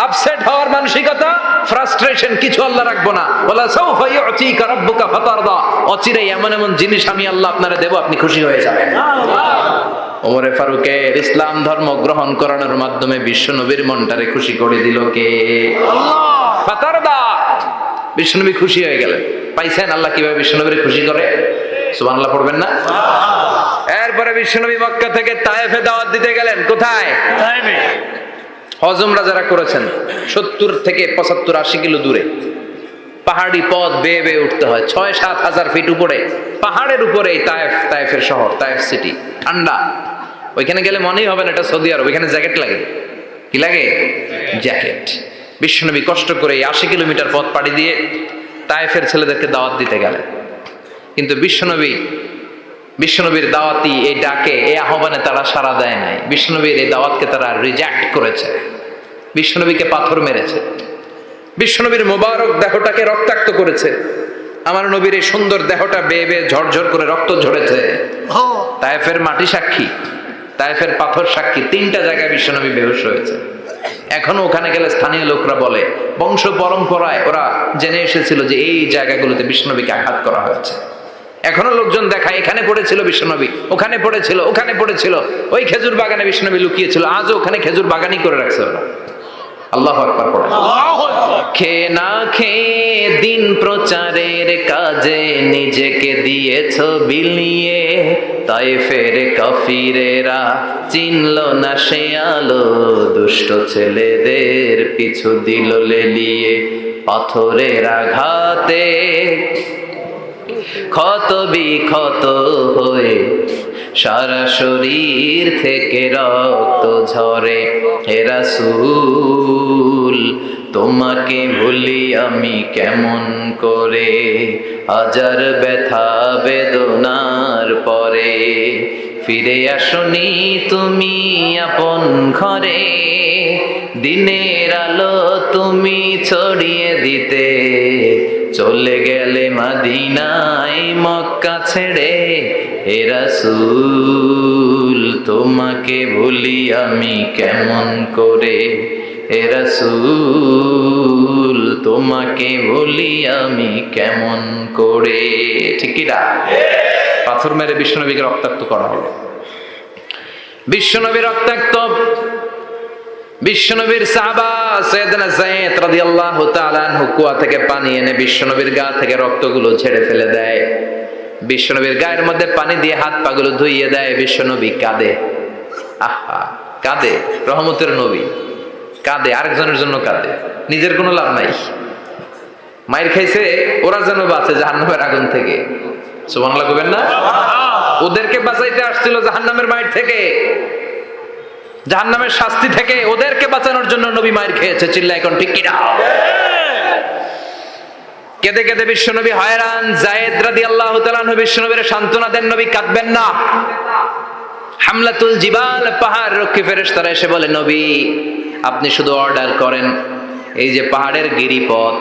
Speaker 2: আপসেট হওয়ার মানসিকতা, ফ্রাস্ট্রেশন কিছু আল্লাহ রাখবো না। ওয়ালা সাউফা ইউতিকা রাব্বুকা ফাতারদা। অচিরেই এমন এমন জিনিস আমি আল্লাহ আপনারে দেব, আপনি খুশি হয়ে যাবেন। ওমরে ফারুকের ইসলাম ধর্ম গ্রহণ করানোর মাধ্যমে বিশ্বনবীর মনটারে খুশি করে দিল কে? আল্লাহ। ফাতারদা, বিশ্বনবী খুশি হয়ে গেলেন। পাইছেন আল্লাহ কিভাবে বিশ্বনবীর খুশি করে? সুবহানাল্লাহ পড়বেন না? এরপরে বিশ্বনবী মক্কা থেকে তায়েফে দাওয়াত দিতে গেলেন। কোথায়? তায়েফে। হজ উমরা যারা করেছেন 70 থেকে 75 80 কিলো দূরে পাহাড়ি পথ বেয়ে বেয়ে উঠতে হয়, 6-7 হাজার ফিট উপরে পাহাড়ের উপরে তায়েফের শহর, তায়েফ সিটি। ঠান্ডা, ওইখানে গেলে মনেই হবে না এটা সৌদি আরব। ওইখানে জ্যাকেট লাগে। কি লাগে? জ্যাকেট। বিশ্বনবী কষ্ট করে 80 কিলোমিটার পথ পাড়ি দিয়ে তায়েফের ছেলেদেরকে দাওয়াত দিতে গেলেন। কিন্তু বিশ্বনবীর দাওয়াতি এই ডাকে, এই আহ্বানে তারা সাড়া দেয় নাই। বিশ্বনবীর এই দাওয়াতকে তারা রিজেক্ট করেছে, বিশ্বনবীকে পাথর মেরেছে, বিশ্বনবীর মোবারক দেহটাকে রক্তাক্ত করেছে। আমার নবীর এই সুন্দর দেহটা বেয়ে বেয়ে ঝরঝর করে রক্ত ঝরেছে। তায়েফের মাটি সাক্ষী, তায়েফের পাথর সাক্ষী। 3টা জায়গায় বিশ্বনবী বেহুশ হয়েছে। এখনো ওখানে গেলে স্থানীয় লোকরা বলে, বংশ পরম্পরায় ওরা জেনে এসেছিল যে এই জায়গাগুলোতে বিশ্বনবীকে আঘাত করা হয়েছে। এখনো লোকজন দেখায়, এখানে পড়েছিল বিশ্বনবী, ওখানে পড়েছিল, ওখানে পড়েছিল, ওই খেজুর বাগানে বিশ্বনবী লুকিয়েছিল। আজও ওখানে খেজুর বাগানই করে রাখছে ওরা। আল্লাহু আকবার পড়ে। খেয়ে না খেয়ে দিন প্রচারের কাজে নিজেকে দিয়েছ বিলিয়ে, তায়েফের কাফিরেরা চিনল না সে আলো, দুষ্ট ছেলেদের পিছু দিল লেলিয়ে। পাথরের আঘাতে ক্ষত বিক্ষত হয়ে সারা শরীর থেকে রক্ত ঝরে। হে রাসূল, তোমাকে ভুলি আমি কেমন করে, হাজার ব্যথা বেদনার পরে। ফিরে আসনি তুমি আপন ঘরে, দিনের আলো তুমি ছড়িয়ে দিতে। চলে গেলে মদিনায় মক্কা ছেড়ে। হে রাসূল, তোমাকে ভুলি আমি কেমন করে। হে রাসূল, তোমাকে ভুলি আমি কেমন করে। ঠিক কি না? পাথর মেরে বিশ্বনবীকে রক্তাক্ত করা হলো। বিশ্বনবী রক্তাক্ত। বিশ্বনবীর সাহাবা সাইয়েদনা যায়েদ রাদিয়াল্লাহু তাআলা আনহু কুয়া থেকে পানি এনে বিশ্বনবীর গা থেকে রক্তগুলো ঝেড়ে ফেলে দেয়। বিশ্বনবীর গায়ের মধ্যে পানি দিয়ে হাত পাগুলো ধুইয়ে দেয়। বিশ্বনবী কাঁদে। আহা, কাঁদে। রহমতের নবী কাঁদে, আরেকজনের জন্য কাঁদে, নিজের কোনো লাভ নাই। মায়ের খাইছে, ওরা যেন বাঁচে জাহান্নামের আগুন থেকে। সুবহানাল্লাহ কইবেন না? ওদেরকে বাঁচাইতে আসছিল জাহান্নামের মায়ের থেকে, জাহান্নামের শাস্তি থেকে। ওদেরকে বাঁচানোর জন্য নবী মায়ের খেয়েছে। চিল্লা এখন ঠিক কিনা? কেঁদে কেঁদে বিশ্বনবী হয়রান। যায়েদ রাদিয়াল্লাহু তাআলা আনহু বিশ্বনবীর সান্ত্বনা দেন, নবী কাঁদবেন না। হামলাতুল জিবাল, পাহাড় রক্ষী ফেরেশতারা এসে বলে, নবী আপনি শুধু অর্ডার করেন, এই যে পাহাড়ের গিরিপথ,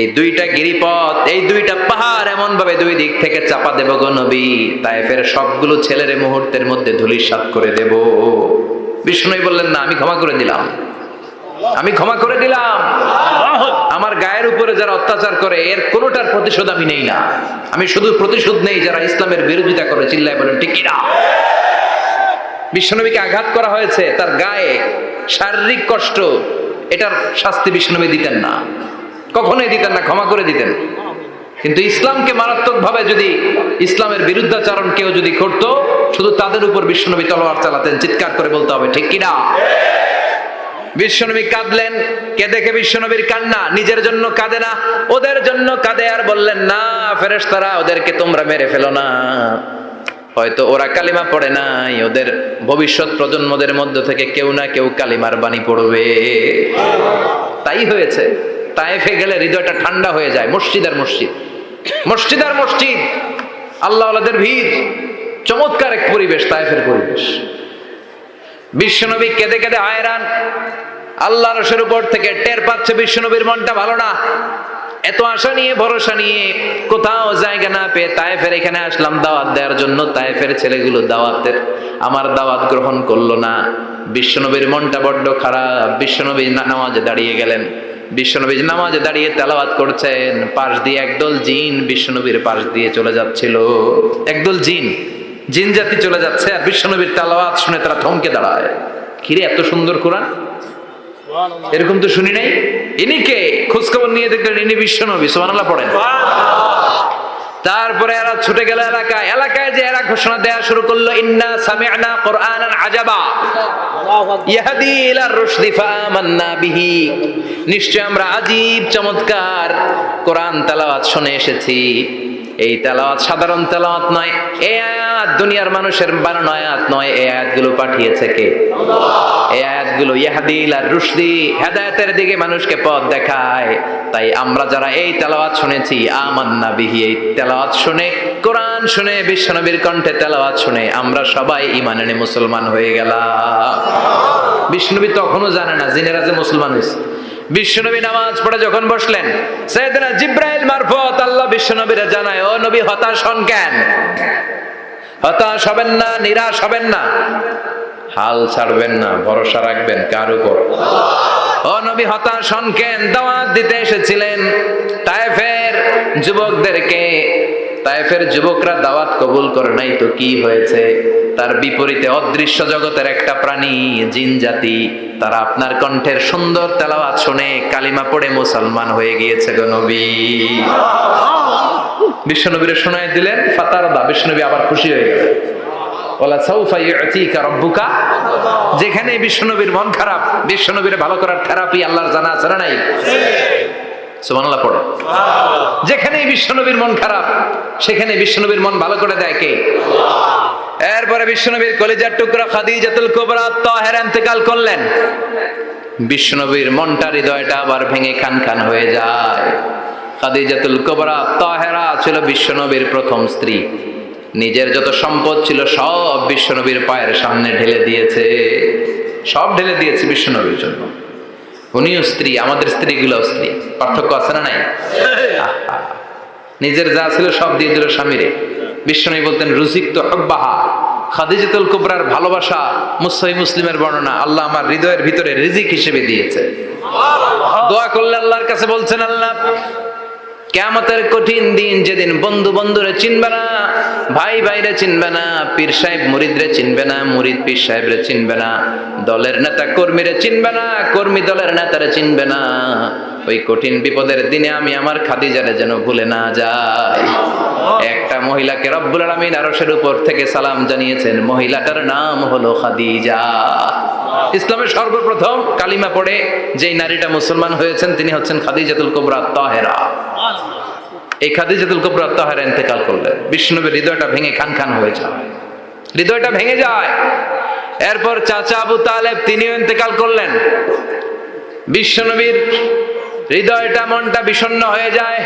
Speaker 2: এই 2টা গিরিপথ, এই 2টা পাহাড় এমন ভাবে 2 দিক থেকে চাপা দেব গো নবী, তায়েফের সবগুলো ছেলের মুহূর্তের মধ্যে ধূলিসাৎ করে দেব। বিষ্ণু বললেন, না, আমি ক্ষমা করে দিলাম, আমি ক্ষমা করে দিলাম। আমার গায়ের উপরে যারা অত্যাচার করে এর কোনোটার প্রতিশোধ আমি নেই না। আমি শুধু প্রতিশোধ নেই যারা ইসলামের বিরোধিতা করে। চিল্লায় বলেন ঠিক কিনা? বিশ্বনবীকে আঘাত করা হয়েছে, তার গায়ে শারীরিক কষ্ট, এটার শাস্তি বিশ্বনবী দিতেন না, কখনোই দিতেন না, ক্ষমা করে দিতেন। কিন্তু ইসলামকে মারাত্মক ভাবে যদি ইসলামের বিরুদ্ধাচরণ কেউ যদি করত, শুধু তাদের উপর বিশ্বনবী তলোয়ার চালাতেন। চিৎকার করে বলতে হবে ঠিক কিনা? বিশ্বনবী কাঁদলেন। কে দেখে বিশ্বনবীর কান্না, নিজের জন্য কাঁদে না, ওদের জন্য কাঁদে। আর বললেন, না ফেরেশতারা, ওদেরকে তোমরা মেরে ফেলো না, হয়তো ওরা কালিমা পড়ে নাই, ওদের ভবিষ্যৎ প্রজন্মদের মধ্য থেকে কেউ না কেউ কালিমার বাণী পড়বে। তাই হয়েছে। তায়েফে গেলে হৃদয়টা ঠান্ডা হয়ে যায়। মসজিদ আর মসজিদ, মসজিদ আর মসজিদ, আল্লাহওয়ালাদের ভিড়, চমৎকার এক পরিবেশ তায়েফের পরিবেশ। বিশ্বনবী কেঁদে কেঁদে হায়রান। আল্লাহ রসের উপর থেকে টের পাচ্ছে বিশ্বনবীর মনটা ভালো না। এত আশা নিয়ে ভরসা নিয়ে কোথাও জায়গা না পেয়ে তায়েফের এখানে আসলাম দাওয়াত দেওয়ার জন্য। তায়েফের ছেলেগুলো দাওয়াতের আমার দাওয়াত গ্রহণ করলো না। বিশ্বনবীর মনটা বড্ড খারাপ। বিশ্বনবী নামাজে দাঁড়িয়ে গেলেন। বিশ্বনবী নামাজে দাঁড়িয়ে তেলাওয়াত করছেন, পাশ দিয়ে একদল জিন বিশ্বনবীর পাশ দিয়ে চলে যাচ্ছিল। একদল জিন, জিন জাতি চলে যাচ্ছে, আর বিশ্বনবীর তেলাওয়াত শুনে তারা থমকে দাঁড়ায়। কিরে, এত সুন্দর কোরআন, এরকম তো শুনি নাই। ইনি কে? খোঁজখবর নিয়ে দেখলেন ইনি বিশ্বনবী। সুবহানাল্লাহ পড়েন। তারপরে এরা ছুটে গেল এলাকায়। এলাকায় যে এরা ঘোষণা দেয়া শুরু করলো, ইন্না সামি'না কুরআনান আজাবা ইয়াহদি ইলার রুশদি ফাআমান্না বিহি। নিশ্চয় আমরা আজীব চমৎকার কোরআন তেলাওয়াত শুনে এসেছি। এই তেলাওয়াত সাধারণ তেলাওয়াত নয়, এই আয়াত দুনিয়ার মানুষের বানানো আয়াত নয়। এই আয়াতগুলো পাঠিয়েছে কে? আল্লাহ। এই আয়াতগুলো ইয়াহদি ইলার রুশদি, হেদায়েতের দিকে মানুষকে পথ দেখায়। তাই আমরা যারা এই তেলাওয়াত শুনেছি, আমান্না বিহি, এই তেলাওয়াত শুনে, কোরআন শুনে, বিশ্বনবীর কণ্ঠে তেলাওয়াত শুনে আমরা সবাই ঈমান এনে মুসলমান হয়ে গেলাম। বিশ্বনবী তখনও জানে না জিনেরা যে মুসলমান হয়েছে। বিশ্বনবী নামাজ পড়ে যখন বসলেন, সাইয়েদনা জিব্রাইল মারফত আল্লাহ বিশ্বনবীরে জানায়, ও নবী হতাশ হন কেন? হতাশ হবেন না, নিরাশ হবেন না, হাল ছাড়বেন না, ভরসা রাখবেন কার উপর? ও নবী হতাশ হন কেন? দাওয়াত দিতে এসেছিলেন তায়েফের যুবকদেরকে। তায়েফের যুবকরা দাওয়াত কবুল করে নাই তো কি হয়েছে? তার বিপরীতে অদৃশ্য জগতের একটা প্রাণী, জিন জাতি, তারা আপনার কণ্ঠের সুন্দর তেলাওয়াত শুনে কালিমা পড়ে মুসলমান হয়ে গিয়েছে গো নবী। বিশ্বনবীরে শোনায় দিলেন, ফাতারদা, বিশ্বনবী আবার খুশি হয়ে গেলেন। ওয়ালা সাউফা ইউতিকা রাব্বুকা। যেখানে বিশ্বনবীর মন খারাপ, বিশ্বনবীরে ভালো করার থেরাপি আল্লাহর জানা আছে না নাই? সুবহানাল্লাহ পড়ে। যেখানে বিশ্বনবীর মন খারাপ, সেখানে বিশ্বনবীর মন ভালো করে দেয় কে? আল্লাহ। এরপরে বিশ্বনবীর কলিজার টুকরা খাদিজাতুল কুবরা তাহেরা ইন্তেকাল করলেন। বিশ্বনবীর মনটা, হৃদয়টা আবার ভেঙে খান খান হয়ে যায়। খাদিজাতুল কুবরা তাহেরা ছিল বিশ্বনবীর প্রথম স্ত্রী। নিজের যত সম্পদ ছিল সব বিশ্বনবীর পায়ের সামনে ঢেলে দিয়েছে। সব ঢেলে দিয়েছে বিশ্বনবীর জন্য। উনিও স্ত্রী, আমাদের স্ত্রীগুলো স্ত্রী, পার্থক্য আছে না নাই? নিজের যা ছিল সব দিয়ে দিল স্বামীরে। বিশ্বনবী বলতেন, রুজিকতু হুব্বাহা। খাদিজাতুল কুবরার ভালোবাসা সহিহ মুসলিমের বর্ণনা, আল্লাহ আমার হৃদয়ের ভিতরে রিজিক হিসেবে দিয়েছে। দোয়া করলে আল্লাহর কাছে বলছেন, আল্লাহ কিয়ামতের কঠিন দিন, যেদিন বন্ধু বন্ধুরে চিনবে না, ভাই ভাইরে চিনবে না, পীর সাহেব মুরিদরে চিনবে না, মুরিদ পীর সাহেবরে চিনবে না, দলের নেতা কর্মীরে চিনবে না, কর্মী দলের নেতারে চিনবে না, ওই কঠিন বিপদের দিনে আমি আমার খাদিজারে যেন ভুলে না যাই। একটা মহিলাকে রব্বুল আলামিন আরশের উপর থেকে সালাম জানিয়েছেন, মহিলাটার নাম হলো খাদিজা। ইসলামের সর্বপ্রথম কালিমা পড়ে যেই নারীটা মুসলমান হয়েছেন তিনি হচ্ছেন খাদিজাতুল কুবরা তাহেরা। এই খাদিজাতুল কুবরা তাহেরা ইন্তেকাল করলেন। বিশ্বনবীর হৃদয়টা ভেঙে খান খান হয়ে যায়, হৃদয়টা ভেঙে যায়। এরপর চাচা আবু তালেব তিনিও ইন্তেকাল করলেন। বিশ্বনবীর হৃদয়টা, মনটা বিষণ্ণ হয়ে যায়,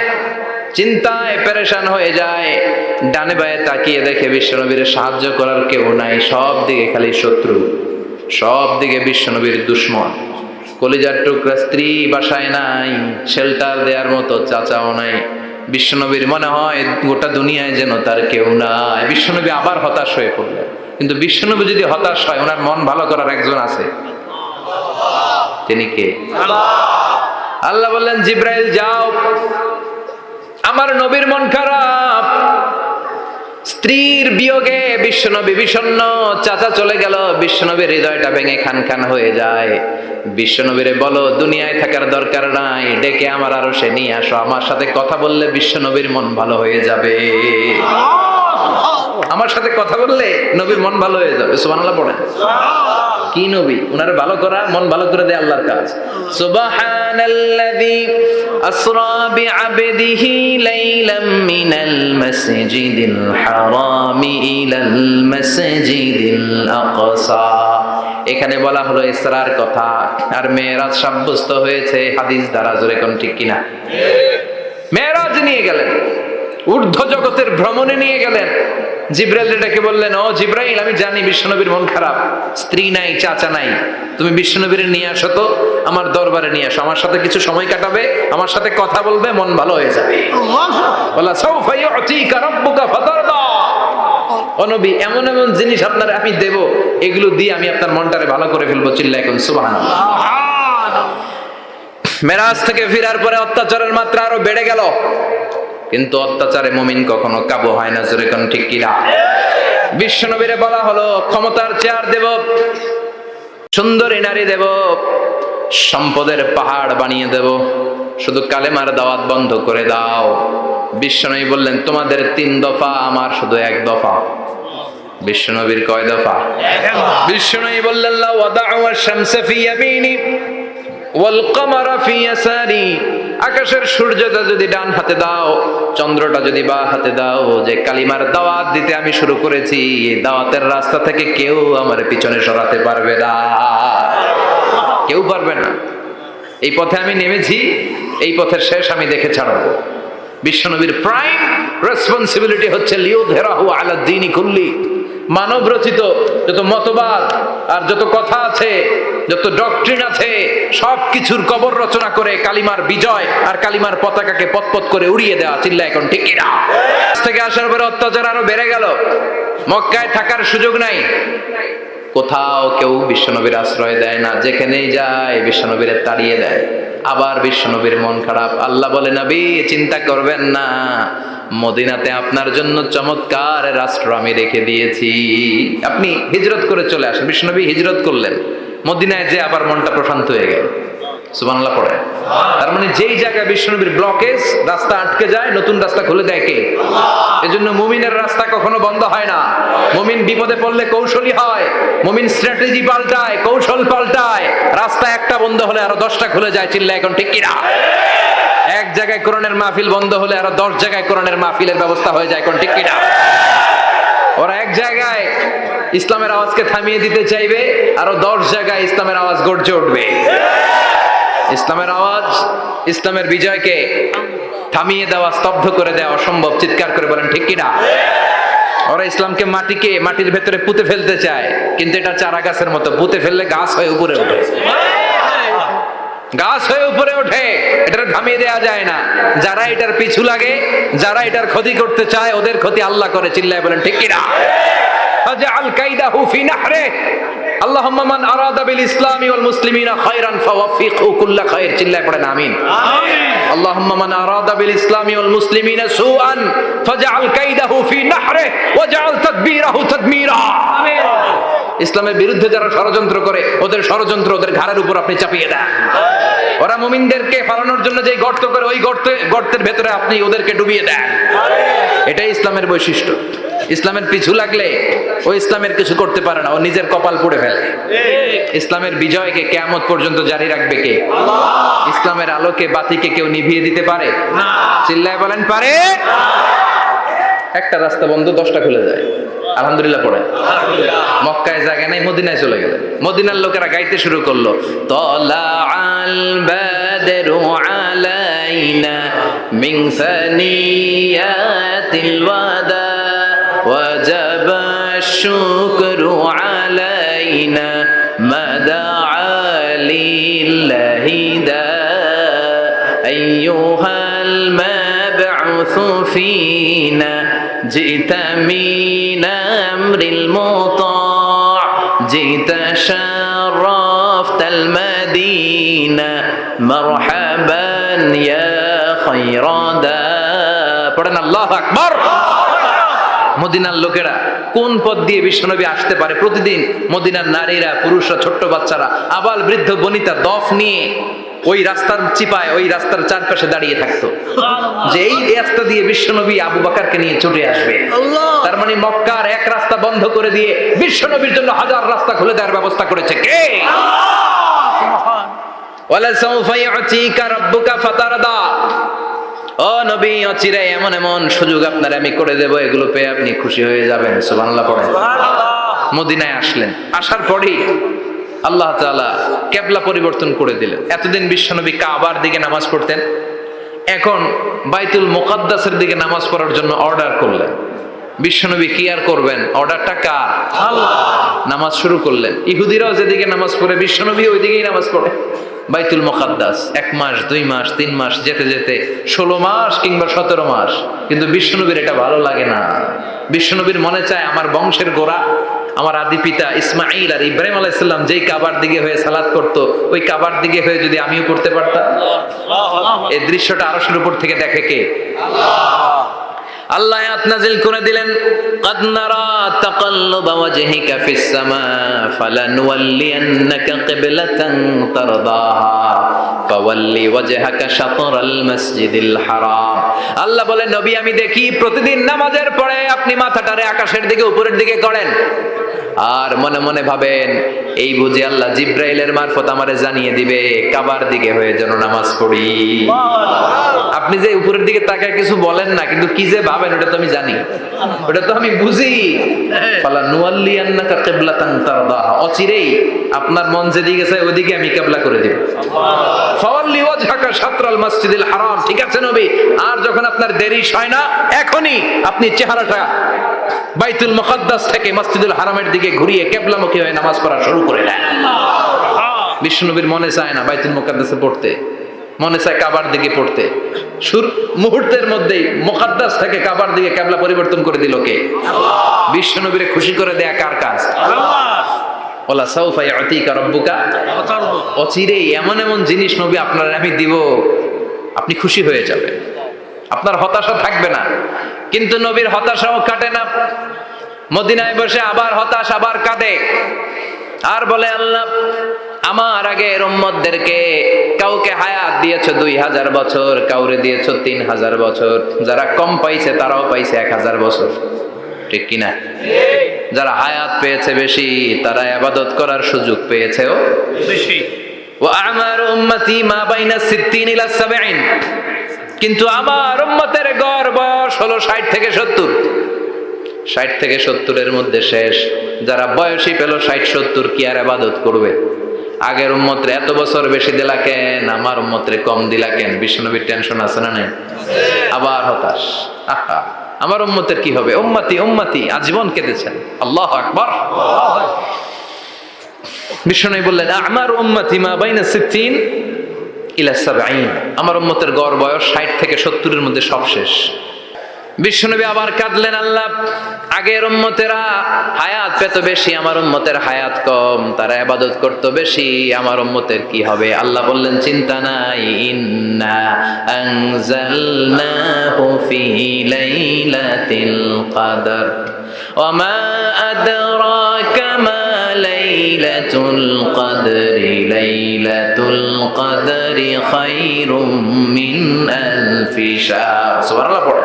Speaker 2: চিন্তায় পেরেশান হয়ে যায়। ডানে বায়ে তাকিয়ে দেখে বিশ্বনবীর সাহায্য করার কেউ নাই, সব দিকে খালি শত্রু, সব দিকে বিশ্বনবীর দুশ্মন। কলিজার টুকরা স্ত্রী বাসায় নাই, শেল্টার দেওয়ার মতো চাচাও নাই। বিশ্বনবীর মনে হয় গোটা দুনিয়ায় যেন তার কেউ নাই। বিশ্বনবী আবার হতাশ হয়ে পড়লেন। কিন্তু বিশ্বনবী যদি হতাশ হয়, ওনার মন ভালো করার একজন আছে। তিনি কে? আল্লাহ বললেন, জিব্রাইল যাও, আমার নবীর মন খারাপ, স্ত্রীর বিয়োগে বিশ্বনবী বিষণ্ণ, চাচা চলে গেল, বিশ্বনবীর হৃদয়টা ভেঙে খান খান হয়ে যায়। বিশ্বনবীরে বলো দুনিয়ায় থাকার দরকার নাই, ডেকে আমার আরশে নিয়ে আসো, আমার সাথে কথা বললে বিশ্বনবীর মন ভালো হয়ে যাবে। আমার সাথে কথা বললে নবীর মন ভালো হয়ে যাবে। সুবহানাল্লাহ পড়েন। কি নবী, উনার ভালো করা, মন ভালো করে দেয় আল্লাহর কাজ। সুবহানাল্লাযী আসরা বিআবদিহি লাইলাম মিনাল মাসজিদিল হারামি ইলাল মাসজিদিল আকসা। এখানে বলা হলো ইসরার কথা, আর মেরাজ সাব্যস্ত হয়েছে হাদিস দ্বারা। জোরে কোন ঠিক কিনা? মেরাজ নিয়ে গেলেন, ঊর্ধ্ব জগতের ভ্রমণে নিয়ে গেলেন। জিব্রাইল ডেকে বললেন, ও জিব্রাইল, আমি জানি বিশ্বনবীর মন খারাপ, স্ত্রী নাই, চাচা নাই, তুমি বিশ্বনবীর নিয়ে আসো তো, আমার দরবারে নিয়ে আসো, আমার সাথে কিছু সময় কাটাবে, আমার সাথে কথা বলবে, মন ভালো হয়ে যাবে। বলা সাউফা ইউতিকা রাব্বুকা ফাতারদা। ও নবী, এমন এমন জিনিস আপনার আমি দেব, এগুলো দিয়ে আমি আপনার মনটারে ভালো করে ফেলবো। চিল্লায় এখন সুবহানাল্লাহ। মেরাজ থেকে ফেরার পরে অত্যাচারের মাত্রা আরো বেড়ে গেল, কিন্তু অত্যাচারে মুমিন কখনো কাবু হয় না। জোরে কোন ঠিক কিনা? বিশ্বনবীরে বলা হলো, ক্ষমতার চেয়ার দেব, সুন্দরী নারী দেব, সম্পদের পাহাড় বানিয়ে দেব, শুধু কালেমার দাওয়াত বন্ধ করে দাও। বিশ্বনবী বললেন, তোমাদের 3 দফা, আমার শুধু 1 দফা। বিশ্বনবীর কয় দফা? বিশ্বনবী বললেন, লা ওয়াদা'u আশ-শামসা ফি ইয়ামিনি ওয়াল কামারা ফি ইয়াসারি। আকাশের সূর্যটা যদি ডান হাতে দাও, চন্দ্রটা যদি বাঁ হাতে দাও, যে কালিমার দাওয়াত দিতে আমি শুরু করেছি, এই দাওয়াতের রাস্তা থেকে কেউ আমার পিছনে সরাতে পারবে না, কেউ পারবে না। এই পথে আমি নেমেছি, এই পথের শেষ আমি দেখে ছাড়বো। বিশ্বনবীর প্রাইম রেসপন্সিবিলিটি হচ্ছে লিউযহিরাহু আলা দ্বীনি কুল্লি। মানব রচিত যত মতবাদ আর যত কথা আছে, যত ডক্ট্রিন আছে, সবকিছুর কবর রচনা করে কালিমার বিজয় আর কালিমার পতাকাকে পতপত করে উড়িয়ে দেওয়া। চিল্লা এখন ঠিক কিনা? থেকে আসার পরে অত্যাচার আরো বেড়ে গেল, মক্কায় থাকার সুযোগ নাই, কোথাও কেউ বিশ্বনবীর আশ্রয় দেয় না, যেখানেই যায় বিশ্বনবীরে তাড়িয়ে দেয়। আবার বিশ্বনবীর মন খারাপ। আল্লাহ বলে, নবী চিন্তা করবেন না, মদিনাতে আপনার জন্য চমৎকার রাষ্ট্র আমি রেখে দিয়েছি, আপনি হিজরত করে চলে আসেন। বিশ্বনবী হিজরত করলেন, মদিনায় যে আবার মনটা প্রশান্ত হয়ে গেল। সুবহানাল্লাহ পড়ে। তার মানে যেই জায়গায় বিশ্বনবীর ব্লকেজ, রাস্তা আটকে যায়, নতুন রাস্তা খুলে দেয় কে? এজন্য মুমিনের রাস্তা কখনো বন্ধ হয় না। মুমিন বিপদে পড়লে কৌশলী হয়, মুমিন স্ট্র্যাটেজি পাল্টায়, কৌশল পাল্টায়। রাস্তা একটা বন্ধ হলে আরো 10টা খুলে যায়। চিল্লা এখন ঠিক কিনা? এক জায়গায় কোরআনের মাহফিল বন্ধ হলে আরো 10 জায়গায় কোরআনের মাহফিলের ব্যবস্থা হয়ে যায়। কোন ঠিক কিনা? ওরা এক জায়গায় ইসলামের আওয়াজকে থামিয়ে দিতে চাইবে, আরো 10 জায়গায় ইসলামের আওয়াজ গর্জে উঠবে। ইসলামের আওয়াজ, ইসলামের বিজয়কে থামিয়ে দেওয়া, স্তব্ধ করে দেওয়া অসম্ভব। চিৎকার করে বলেন ঠিক কিনা? ওরা ইসলামকে মাটির ভেতরে পুঁতে ফেলতে চায়, কিন্তু এটা চারা গাছের মতো, পুঁতে ফেললে গাছ হয়ে উপরে ওঠে, গাছ হয়ে উপরে ওঠে, এটা থামিয়ে দেওয়া যায় না। যারা এটার পিছু লাগে, যারা এটার ক্ষতি করতে চায়, ওদের ক্ষতি আল্লাহ করে। চিল্লায় বলেন ঠিক কিনা? ফাজআল কাইদাহু ফি নাহরে। আল্লাহুম্মা মান আরাদা বিল ইসলামি ওয়াল মুসলিমিনা খায়রান ফাওয়াফিকহু কুল্লা খায়র। চিল্লায় পড়েন আমিন। আল্লাহুম্মা মান আরাদা বিল ইসলামি ওয়াল মুসলিমিনা সুআন ফাজআল কাইদাহু ফি নাহরে ওয়াজআল তাদবীরাহু তাদমীরা। আমিন। ইসলামের বিরুদ্ধে যারা ষড়যন্ত্র করে, ওদের ষড়যন্ত্র ওদের ঘাড়ের উপর আপনি চাপিয়ে দেন। ওরা মুমিনদেরকে ফালানোর জন্য যে গর্ত করে, ওই গর্তের ভেতরে আপনি ওদেরকে ডুবিয়ে দেন। এটাই ইসলামের বৈশিষ্ট্য। ইসলামের পিছু লাগলে ও ইসলামের কিছু করতে পারে না, ও নিজের কপাল পুড়ে ফেলে। ইসলামের বিজয়কে কিয়ামত পর্যন্ত জারি রাখবে কে? ইসলামের আলোকে বাতিকে কেউ নিভিয়ে দিতে পারে? চিল্লায় বলেন পারে? একটা রাস্তা বন্ধ, 10টা খুলে যায়। আলহামদুলিল্লাহ পড়ে। মক্কায় জায়গা নাই, মদিনায় চলে গেলেন। মদিনার লোকেরা গাইতে শুরু করলো, তলা আল বাদরু আলাইনা মিন সানিয়াতিল ওয়াদা ওয়াজাবা শুকরু আলাইনা মাদা লিল্লাহি দা আইয়ুহাল মাবউসু ফিনা جئت من أمر المطاع جئت شرفت المدينة مرحبا يا خير دا পড়েন আল্লাহু আকবার। মদিনার লোকেরা কোন পথ দিয়ে বিশ্বনবী আসতে পারে? প্রতিদিন মদিনার নারীরা, পুরুষরা, ছোট্ট বাচ্চারা, আবাল বৃদ্ধ বনিতা দফ নিয়ে ওই রাস্তার চিপায় ওই রাস্তার চারপাশে দাঁড়িয়ে থাকতো যে এই রাস্তা দিয়ে বিশ্বনবী আবু বকরকে নিয়ে ছুটে আসবে। তার মানে মক্কার এক রাস্তা বন্ধ করে দিয়ে বিশ্বনবীর জন্য হাজার রাস্তা খুলে দেওয়ার ব্যবস্থা করেছে কে? ওয়ালা সাউফা ইউতিকা রাব্বুকা ফাতারদা, ও নবী অচিরে এমন এমন সুযোগ আপনার আমি করে দেব, এগুলো পেয়ে আপনি খুশি হয়ে যাবেন। সুবহানাল্লাহ পড়েন। মদিনায় আসলেন, আসার পরেই আল্লাহ তাআলা কিবলা পরিবর্তন করে দিলেন। এতদিন বিশ্বনবী কাবার দিকে নামাজ পড়তেন, এখন বাইতুল মুকাদ্দাসের দিকে নামাজ পড়ার জন্য অর্ডার করলেন। বিশ্বনবী কি আর করবেন, অর্ডারটা কার? আল্লাহ। নামাজ শুরু করলেন। ইহুদিরাও যেদিকে নামাজ পড়ে বিশ্বনবী ওই দিকেই নামাজ পড়ে। বাইতুল মুকাদ্দাস 1 মাস 2 মাস 3 মাস যেতে যেতে 16 মাস কিংবা 17 মাস, কিন্তু বিশ্বনবীর এটা ভালো লাগে না। বিশ্বনবীর মনে চায় আমার বংশের গোড়া, আমার আদি পিতা ইসমাঈল আর ইব্রাহিম আলাইহিস সালাম যেই কাবার দিকে হয়ে সালাত করত, ওই কাবার দিকে হয়ে যদি আমিও পড়তে পারতাম। এই দৃশ্যটা আরশের উপর থেকে দেখে কে? আল্লাহ আয়াত নাযিল করে দিলেন, ক্বাদ নারা তাকাল্লুবা ওয়াজহিকা ফিস সামা ফালানুওয়াল্লিয়ান্নাকা কিবলাতান তারদাহা ফাওয়াল্লি ওয়াজহাকা শাতরাল মাসজিদিল হারাম। আল্লাহ বলেন, নবী আমি দেখি প্রতিদিন নামাজের পরে আপনি মাথাটারে আকাশের দিকে উপরের দিকে করেন, আর মনে মনে ভাবেন এই বুঝি আল্লাহ জিব্রাইলের মারফত আমারে জানিয়ে দিবে কাবার দিকে হয়ে যেন নামাজ পড়ি। আপনি যে উপরের দিকে তাকায় কিছু বলেন না, কিন্তু কি যে ভাবেন ওটা তো আমি জানি, ওটা তো আমি বুঝি। ফালা নুওয়াল্লিয়ান্নাকা কিবলাতান তারদাহা, অচিরেই আপনার মন যেদিকে চায় ওইদিকে আমি কিবলা করে দেব। ফাওয়াল্লি ওয়াজহাকা শাতরাল মাসজিদিল হারাম। ঠিক আছে নবী, আর যখন আপনার দেরি হয় না, এখনই আপনি চেহারাটা বাইতুল মুকাদ্দাস থেকে মসজিদুল হারামের দিকে ঘুরিয়ে কিবলামুখী হয়ে নামাজ পড়া শুরু করে দেন। বিশ্বনবীর মনে চায় না বাইতুল মুকাদ্দাসে পড়তে, মনে চায় কাবার দিকে পড়তে। মুহূর্তের মধ্যেই মুকাদ্দাস থেকে কাবার দিকে কিবলা পরিবর্তন করে দিল কে? আল্লাহ। বিশ্বনবীরে খুশি করে দেয়া কার কাজ? আল্লাহ। ওয়ালা সাউফা ইউতিকা রাব্বুকা ফাতারদা, অচিরেই এমন এমন জিনিস নবী আপনার আমি দিব, আপনি খুশি হয়ে যাবেন, আপনার হতাশা থাকবে না। কিন্তু নবীর হতাশাও কাটে না। মদিনায় বসে আবার হতাশ, আবার কাঁদে, আর বলে আল্লাহ আমার আগের উম্মতদেরকে কাউকে হায়াত দিয়েছো 2000 বছর, কাউরে দিয়েছো 3000 বছর, যারা কম পাইছে তারাও পাইছে 1000 বছর, ঠিক কিনা? যারা হায়াত পেয়েছে বেশি, তারা ইবাদত করার সুযোগ পেয়েছেও বেশি। ওয়া আমারু উম্মতি মা বাইনা 60 ইলা 70, কিন্তু আমার উম্মতের গড় বয়স হলো 60 থেকে 70। 60 থেকে 70 এর মধ্যে শেষ। যারা বয়সী পেল 60-70, কি আর ইবাদত করবে? আগের উম্মতরে এত বছর বেশি দিলা কেন, আমার উম্মতরে কম দিলা কেন? বিশ্বনবীর টেনশন আছে না নাই? আবার হতাশ, আহা আমার উম্মতের কি হবে? উম্মতি উম্মতি আজীবন কেঁদেছেন। আল্লাহু আকবার। বিশ্বনবী বললেন আমার উম্মতি মা বাইনা 60 ইলা 70, আমার উম্মতের গড় বয়স 60 থেকে 70 এর মধ্যে সব শেষ। বিশ্বনবী আবার কাঁদলেন, আল্লাহ আগের উম্মতেরা হায়াত পেত বেশি, আমার উম্মতের হায়াত কম, তারা ইবাদত করত বেশি, আমার উম্মতের কি হবে? আল্লাহ বললেন চিন্তা নাই, ইন্না আনজালনাহু ফি লাইলাতিল কদর ওয়া মা আদরাকা মা লাইলাতুল কদরি লাইলাতুল কদরি খায়রুম মিন আলফি শাহর। সুবহানাল্লাহ পড়ে।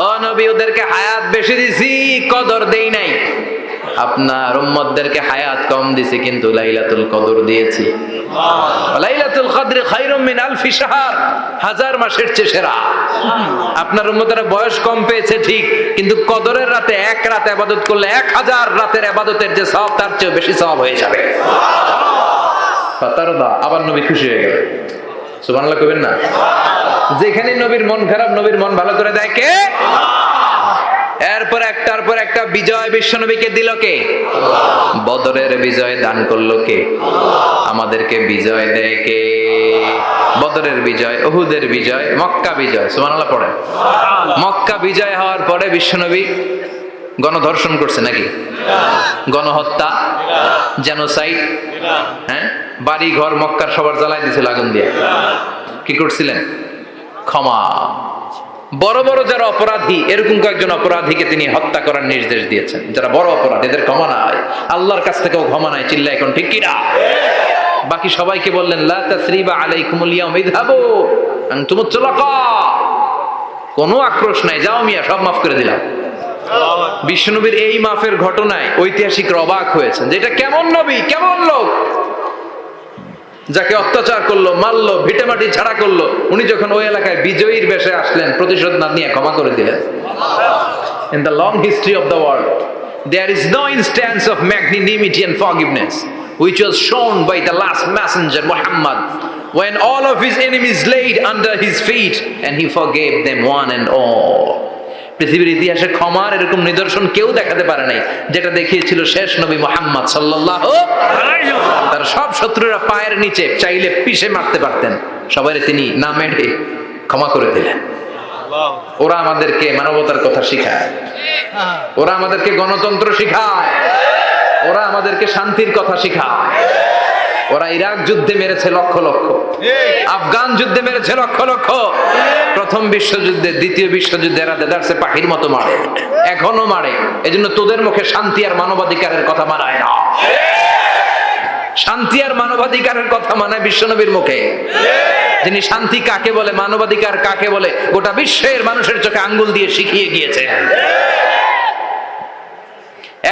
Speaker 2: ও নবী ওদেরকে হায়াত বেশি দিছি, কদর দেই নাই। আপনার উম্মতদেরকে হায়াত কম দিছি, কিন্তু লাইলাতুল কদর দিয়েছি। লাইলাতুল কদর খায়রুম মিন আলফি শাহর, 1000 মাসের চেয়ে সেরা। আপনার উম্মতেরা বয়স কম পেয়েছে ঠিক, কিন্তু কদরের রাতে এক রাত ইবাদত করলে 1000 রাতের ইবাদতের যে সওয়াব তার চেয়ে বেশি সওয়াব হয়ে যাবে। ফাতারদা, আবার নবী খুশি হয়ে গেলেন। সুবহানাল্লাহ কইবেন না? যেখানে নবীর মন খারাপ, নবীর মন ভালো করে দেয় কে? এরপর একটার পর একটা বিজয় বিশ্বনবীকে দিল কে? বদরের বিজয় দান করলো কে? আমাদেরকে বিজয় দেয় কে? বদরের বিজয়, উহুদের বিজয়, মক্কা বিজয়। সুবহানাল্লাহ পড়ে। মক্কা বিজয় হওয়ার পরে বিশ্বনবী গণধর্ষণ করছে নাকি? গণহত্যা, জেনোসাইড, হ্যাঁ, বাড়ি ঘর মক্কার সবার জ্বালাই দিয়েছিল আগুন দিয়ে। কি করছিলেন? ক্ষমা। বড় বড় যারা অপরাধী, এরকম কয়েকজন অপরাধীকে তিনি হত্যা করার নির্দেশ দিয়েছেন। যারা বড় অপরাধী, এদের ক্ষমা নাই, আল্লাহর কাছ থেকেও ক্ষমা নাই। চিল্লা এখন ঠিক কিনা? বাকি সবাইকে বললেন লা তাসরিবা আলাইকুমুল ইয়াউম ইযহাবু আনতুমুত তুলাকা, কোনো আক্রোশ নাই, যাও মিয়া, সব মাফ করে দিলাম। বিশ্বনবীর এই মাফের ঘটনায় ঐতিহাসিকরা অবাক হয়েছেন যে এটা কেমন নবী, কেমন লোক, যাকে অত্যাচার করলো, মারলো, ভিটেমাটি ছাড়া করলো, উনি যখন ওই এলাকায় বিজয়ীর বেশে আসলেন, প্রতিশোধ না নিয়ে ক্ষমা করে দিলেন। In the long history of the world, there is no instance of magnanimity and forgiveness which was shown by the last messenger Muhammad, when all of his enemies laid under his feet and he forgave them one and all. পৃথিবীর ইতিহাসে ক্ষমার এরকম নিদর্শন কেউ দেখাতে পারে নাই যেটা দেখিয়েছিল শেষ নবী মুহাম্মদ সাল্লাল্লাহু আলাইহি ওয়াসাল্লাম। তার সব শত্রুরা পায়ের নিচে চাইলে পিষে মারতে পারতেন, সবাইরে তিনি না মেরে ক্ষমা করে দিলেন। ওরা আমাদেরকে মানবতার কথা শিখায়, ওরা আমাদেরকে গণতন্ত্র শিখায়, ওরা আমাদেরকে শান্তির কথা শিখায়। ওরা ইরাক যুদ্ধে মেরেছে লক্ষ লক্ষ, আফগান যুদ্ধে মেরেছে লক্ষ লক্ষ, প্রথম বিশ্বযুদ্ধে, দ্বিতীয় বিশ্বযুদ্ধে এরা দেদারসে পাখির মতো মারে, এখনো মারে। এজন্য তোদের মুখে শান্তি আর মানবাধিকারের কথা মানায় না। শান্তি আর মানবাধিকারের কথা মানায় বিশ্বনবীর মুখে, যিনি শান্তি কাকে বলে, মানবাধিকার কাকে বলে, গোটা বিশ্বের মানুষের চোখে আঙ্গুল দিয়ে শিখিয়ে গিয়েছে।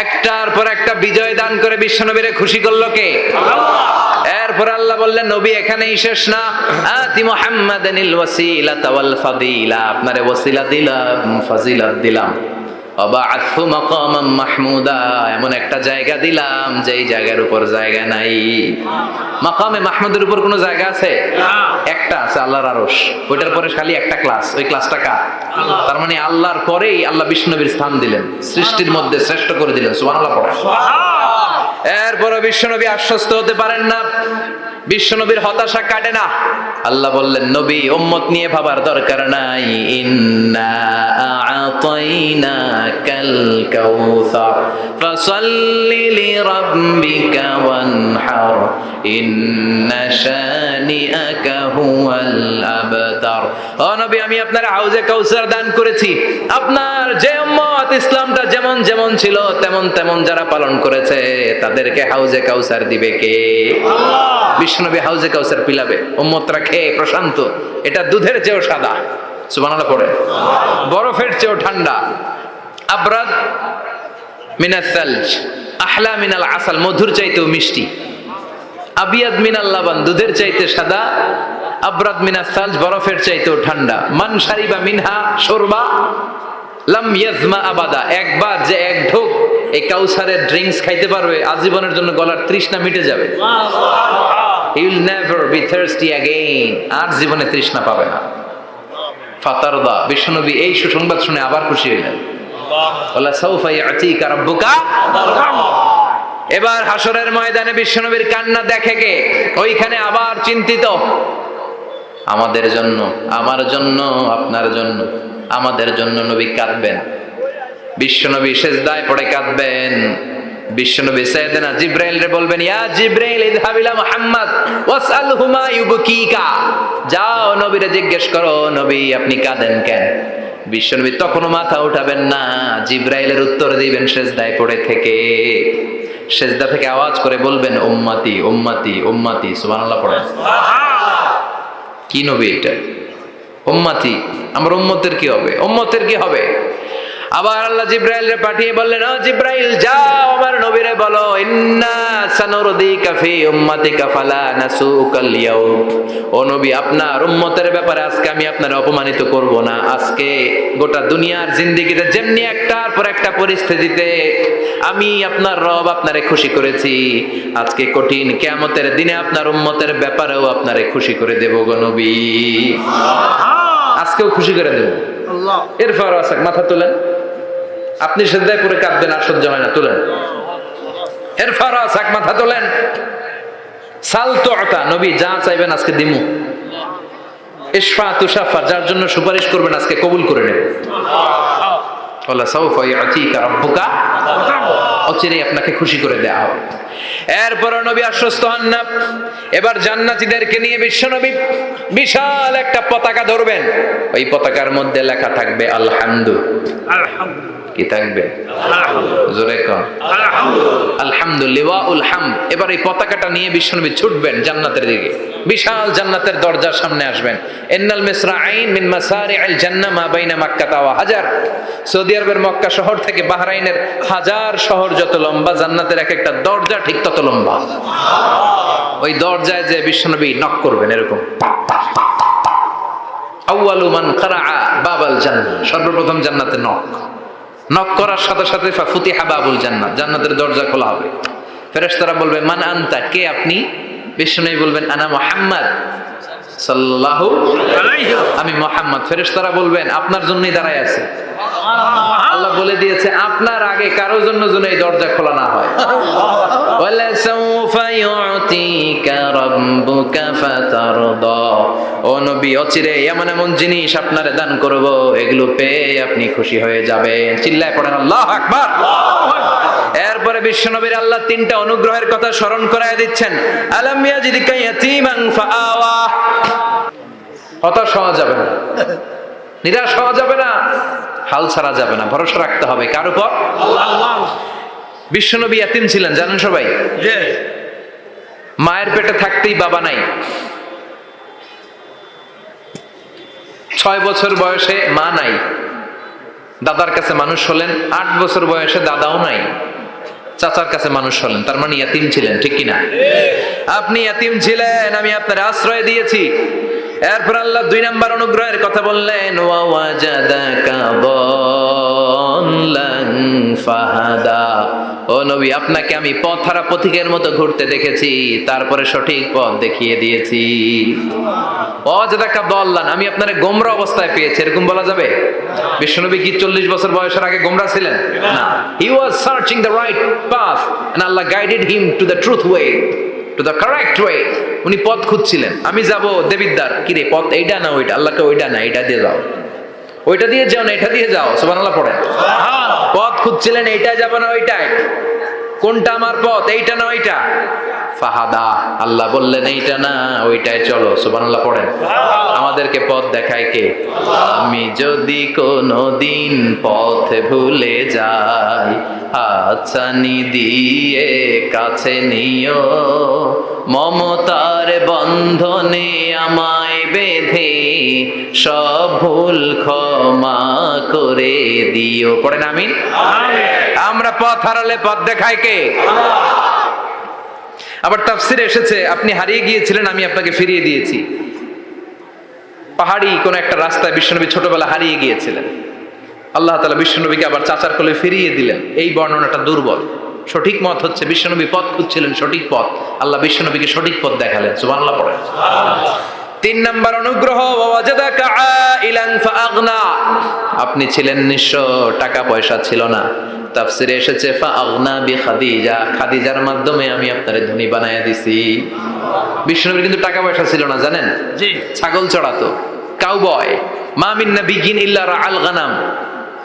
Speaker 2: একটার পর একটা বিজয় দান করে বিশ্বনবীরে খুশি করলো কে? এরপর আল্লাহ বললেন নবী এখানেই শেষ না, আতি মুহাম্মাদানিল ওয়াসিলাতা ওয়াল ফাদিলা, আপনারে ওয়াসিলা দিলাম, ফাজিলাত দিলাম, ওয়াবা'আথু মাকামান মাহমুদা, এমন একটা জায়গা দিলাম যেই জায়গার উপর জায়গা নাই। মাকামে মাহমুদের উপর কোনো জায়গা আছে? একটা আছে, আল্লাহর আরশ। ওইটার পরে খালি একটা ক্লাস, ওই ক্লাসটা কার? তার মানে আল্লাহর পরেই আল্লাহ বিশ্বনবীর স্থান দিলেন, সৃষ্টির মধ্যে শ্রেষ্ঠ করে দিলেন। সুবহানাল্লাহ পড়ে। এরপরে বিশ্বনবী আশ্বস্ত হতে পারেন না, বিশ্বনবীর হতাশা কাটে না। আল্লাহ বললেন নবী উম্মত নিয়ে ভাবার দরকার নাই, ইন্না আ'তাইনাকাল কাউসার ফাসাল্লি লিরাব্বিকা ওয়ানহার ইন্না শানিআকা হুয়াল আবতার। ও নবী আমি আপনার হাউজে কাউসার দান করেছি, আপনার যে উম্মত ইসলামটা যেমন যেমন ছিল তেমন তেমন যারা পালন করেছে তাদেরকে হাউজে কাউসার দিবে কে? আল্লাহ। বিশ্বনবী হাউজে কাউসার পিলাবে, উম্মতরা খেয়ে প্রশান্ত। এটা দুধের চেয়েও সাদা, সুবহানাল্লাহ পড়ে, বরফের চেয়েও ঠান্ডা, আবরাদ মিনাস সালজ আহলা মিনাল আসাল, মধুর চাইতেও মিষ্টি, আবিয়াদ মিনাল লাবান, দুধের চাইতে সাদা, আবরাদ মিনাস সালজ, বরফের চাইতেও ঠান্ডা। মান শারিবা মিনহা শুরবা লাম ইয়াজমা আবাদা, একবার যে এক ঢোক এই কাউসারের ড্রিঙ্কস খাইতে পারবে আজীবনের জন্য গলার তৃষ্ণা মিটে যাবে। He will never be thirsty again, আর জীবনে তৃষ্ণা পাবে না। ফাতারদা, বিশ্বনবী এই সুসংবাদ শুনে আবার খুশি হইলেন। ওয়ালা সাউফা ইয়াতিকা রাব্বুকা। এবার হাসরের ময়দানে বিশ্বনবীর কান্না দেখে কে? ওইখানে আবার চিন্তিত, আমাদের জন্য, আমার জন্য, আপনার জন্য, আমাদের জন্য নবী কাঁদবেন। বিশ্বনবী সেজদায় পড়ে কাঁদবেন। বিশ্বনবী সাইয়েদনা জিবরাইল রে বলবেন, ইয়া জিবরাইল ইযহাব ইলা মুহাম্মদ ওয়াসআলহু মা ইউবকিকা, যাও নবীরে জিজ্ঞেস করো নবী আপনি কাঁদেন কেন। বিশ্বনবী তখনও মাথা উঠাবেন না, জিবরাইলের উত্তর দিবেন সেজদায় পড়ে থেকে। সেজদা থেকে আওয়াজ করে বলবেন উম্মতি উম্মতি উম্মতি, সুবহানাল্লাহ পড়েন। কি নবী এটা? উম্মতি, আমার উম্মতের কি হবে, উম্মতের কি হবে? আবার আল্লাহ জিবরাইলকে পাঠিয়ে বললেন, ও জিবরাইল যাও আমার নবীরে বলো, ইন্না সানুরদিকা ফি উম্মাতিকা ফালা নাসুকাল ইয়াউম, ও নবী আপনার উম্মতের ব্যাপারে আজকে আমি আপনারে অপমানিত করব না। আজকে গোটা দুনিয়ার জিন্দেগিতে যেমনি একটার পর একটা পরিস্থিতিতে আমি আপনার রব আপনারে খুশি করেছি, আজকে কঠিন কিয়ামতের দিনে আপনার উম্মতের ব্যাপারেও আপনারে খুশি করে দেব গো নবী, আজকেও খুশি করে দেব। আল্লাহ। এরপর আসাক মাথা তোলেন, আপনি সেজদায় পড়ে কাঁদবেন আর সহ্য হয় না, তুলেন। এরপর আসাক মাথা তোলেন, সাল তুতা, নবী যা চাইবেন আজকে দিমু। ইশফা তুশাফা, যার জন্য সুপারিশ করবেন আজকে কবুল করে নেব। ওয়ালা সাউফা ইয়াতিকা রাব্বুকা, অচিরেই আপনাকে খুশি করে দেয়া হবে। এরপর নবী আশ্বস্ত হন না। এবার জান্নাতীদেরকে নিয়ে বিশ্বনবী বিশাল একটা পতাকা ধরবেন। ওই পতাকার মধ্যে লেখা থাকবে আলহামদু। কি থাকবে? জোরে কর আলহামদুলিল্লাহ উল হামদ। এবার এই পতাকাটা নিয়ে বিশ্বনবী ছুটবেন জান্নাতের দিকে। বিশাল জান্নাতের দরজার সামনে আসবেন। ইন্নাল মিসরাঈন মিন মাসারি'আল জান্নাহ মা বাইনা মাক্কাহ ওয়া হাজার। সৌদি আরবের মক্কা শহর থেকে বাহরাইনের হাজার শহর যত লম্বা, জান্নাতের এক একটা দরজা ঠিক তত লম্বা। ওই দরজায় যে বিশ্বনবী নক করবেন এরকম। আউয়ালু মান কারাআ বাবাল জান্নাহ, সর্বপ্রথম জান্নাতে নক করার সাথে সাথে ফাফুতিহা বাবুল জান্নাত, জান্নাতের দরজা খোলা হবে। ফেরেশতারা বলবে মান আনতা, কে আপনি? বিশ্বনবী বলবেন আনা মুহাম্মদ সাল্লাল্লাহু আলাইহি, আমি মুহাম্মদ। ফেরেশতারা বলবেন আপনার জন্যই দাঁড়ায় আছে। আল্লাহ বলে দিয়েছে আপনার আগে কারো জন্য যেন এই দরজা খোলা না হয়। ওয়ালা সাউফা ইউতিকা রাব্বুকা ফাতারদা, ও নবী অচিরে এমন এমন জিনিস আপনারে দান করব, এগুলো পেয়ে আপনি খুশি হয়ে যাবেন। চিল্লায় পড়েন আল্লাহু আকবার। এরপরে বিশ্বনবীর আল্লাহ তিনটা অনুগ্রহের কথা স্মরণ করায় দিচ্ছেন। আলাম ইয়াজিদকা ইয়াতীমান ফাআওয়া। হতাশ হওয়া যাবে না, নিরাশ হওয়া যাবে না, হাল ছাড়া যাবে না, ভরসা রাখতে হবে কার উপর? আল্লাহ। বিশ্বনবী ইয়াতীম ছিলেন জানেন সবাই। মায়ের পেটে থাকতেই বাবা নাই। 6 বছর বয়সে মা নাই, দাদার কাছে মানুষ হলেন। 8 বছর বয়সে দাদাও নাই, চাচার কাছে মানুষ হলেন। তার মানে ইয়াতীম ছিলেন, ঠিক কিনা? আপনি ইয়াতীম ছিলেন, আমি আপনার আশ্রয় দিয়েছি। এরপর আল্লাহ 2 নাম্বার অনুগ্রহের কথা বললেন, ওয়া ওয়াজাদাকা দাল্লান ফাহাদা। ও নবী আপনাকে আমি পথহারা পথিকের মতো ঘুরতে দেখেছি, তারপরে সঠিক পথ দেখিয়ে দিয়েছি। ওয়াজাদাকা দাল্লান, আমি আপনারে গোমরা অবস্থায় পেয়েছি, এরকম বলা যাবে? বিশ্বনবী কি 40 বছর বয়সের আগে গোমরা ছিলেন? না, he was searching the right path and Allah guided him to the truth way, to the correct way. উনি পথ খুঁজছিলেন। আমি যাব দেবিদ্দার, কি রে পথ এইটা না ওইটা? আল্লাহকে ওইটা না এইটা দিয়ে যাও, ওইটা দিয়ে যাও না এটা দিয়ে যাও। সুবহানাল্লাহ পড়েন। পথ খুঁজছিলেন, এইটা যাব না ওইটাই, কোনটা আমার পথ, এইটা না ওইটা? ফাহাদা, আল্লাহ বললেন এইটা না ওইটাই চলো। সুবহানাল্লাহ পড়েন। আমাদেরকে পথ দেখায় কে? আমি যদি কোনদিন পথ ভুলে যাই, হাতছানি দিয়ে কাছে নিও, মমতার বন্ধনে আমায় বেঁধে সব ভুল ক্ষমা করে দিও। পড়েন আমিন। আমরা পথ হারালে পথ দেখায় কে? আবার তাফসিরে এসেছে আপনি হারিয়ে গিয়েছিলেন, আমি আপনাকে ফিরিয়ে দিয়েছি। পাহাড়ি কোন একটা রাস্তায় বিশ্বনবী ছোটবেলা হারিয়ে গিয়েছিলেন, আল্লাহ তাআলা বিশ্বনবীকে আবার চাচার কোলে ফিরিয়ে দিলেন। এই বর্ণনাটা দুর্বল। সঠিক মত হচ্ছে বিশ্বনবী পথ খুঁজছিলেন, সঠিক পথ, আল্লাহ বিশ্বনবীকে সঠিক পথ দেখালেন। সুবহানাল্লাহ পড়েন। 3 নাম্বার অনুগ্রহ, ওয়াজাদাকা আইলান ফাআগনা, আপনি ছিলেন নিঃস্ব, টাকা পয়সা ছিল না। তাফসিরে এসেছে ফাআগনা বিখাদিজা, খাদিজার মাধ্যমে আমি আপনারে ধনী বানায়া দিছি। বিশ্বনবীর কিন্তু টাকা পয়সা ছিল না জানেন? জি, ছাগল চড়াতো, কাউবয়। মা মিন নাবিয়্যিন ইল্লা রাআল গানাম,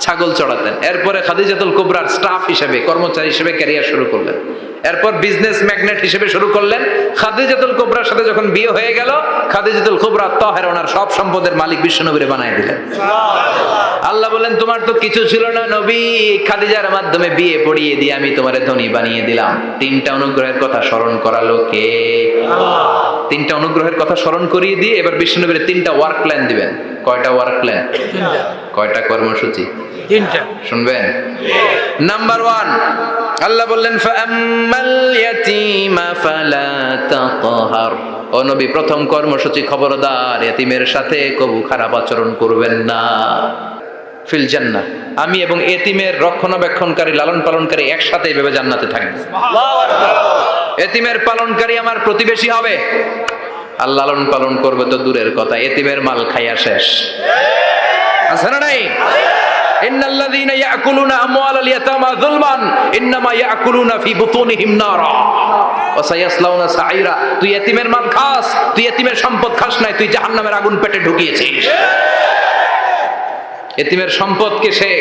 Speaker 2: ছাগল চড়াতেন। এরপরে খাদিজাতুল কুবরার স্টাফ হিসেবে, কর্মচারী হিসেবে ক্যারিয়ার শুরু করলেন। এরপর বিজনেস ম্যাগনেট হিসেবে শুরু করলেন। খাদিজাতুল কুবরার সাথে যখন বিয়ে হয়ে গেল, খাদিজাতুল কুবরা তাহের ওনার সব সম্পদের মালিক বিশ্বনবীরে বানায় দিলেন। আল্লাহ বলেন তোমার তো কিছু ছিল না নবী, খাদিজার মাধ্যমে বিয়ে পড়িয়ে দিয়ে আমি তোমারে ধনী বানিয়ে দিলাম। 3টা অনুগ্রহের কথা স্মরণ করালো কে? আল্লাহ। 3টা অনুগ্রহের কথা স্মরণ করিয়ে দিয়ে এবার বিশ্বনবীর 3টা ওয়ার্ক প্ল্যান দিবেন। কয়টা ওয়ার্ক প্ল্যান? 3টা। কয়টা কর্মসূচি? 3টা। শুনবেন? নাম্বার 1, আল্লাহ বললেন ফাআম্মাল ইয়াতীমা ফালা তাকহার। ও নবী প্রথম কর্মসূচি, খবরদার এতিমের সাথে কবু খারাপ আচরণ করবেন না। ফিল জান্নাহ, আমি এবং এতিমের রক্ষণাবেক্ষণকারী, লালন পালনকারী একসাথে এইভাবে জান্নাতে থাকবে। আল্লাহু আকবার। এতিমের পালনকারী আমার প্রতিবেশী হবে, আর লালন পালন করবে তো দূরের কথা, এতিমের মাল খাইয়া শেষ। আছে না নাই? ইন্নাল্লাযীনা ইয়াকুলুনা আমওয়ালাল ইয়াতামা যুলমান ইন্নামা ইয়াকুলুনা ফি বুতুনিহিম নারা ওয়া সায়াসলাউনা সাঈরা। তুই এতিমের মাল খাস, তুই এতিমের সম্পদ খাস নাই, তুই জাহান্নামের আগুন পেটে ঢুকিয়েছিস। এতিমের সম্পদকে সে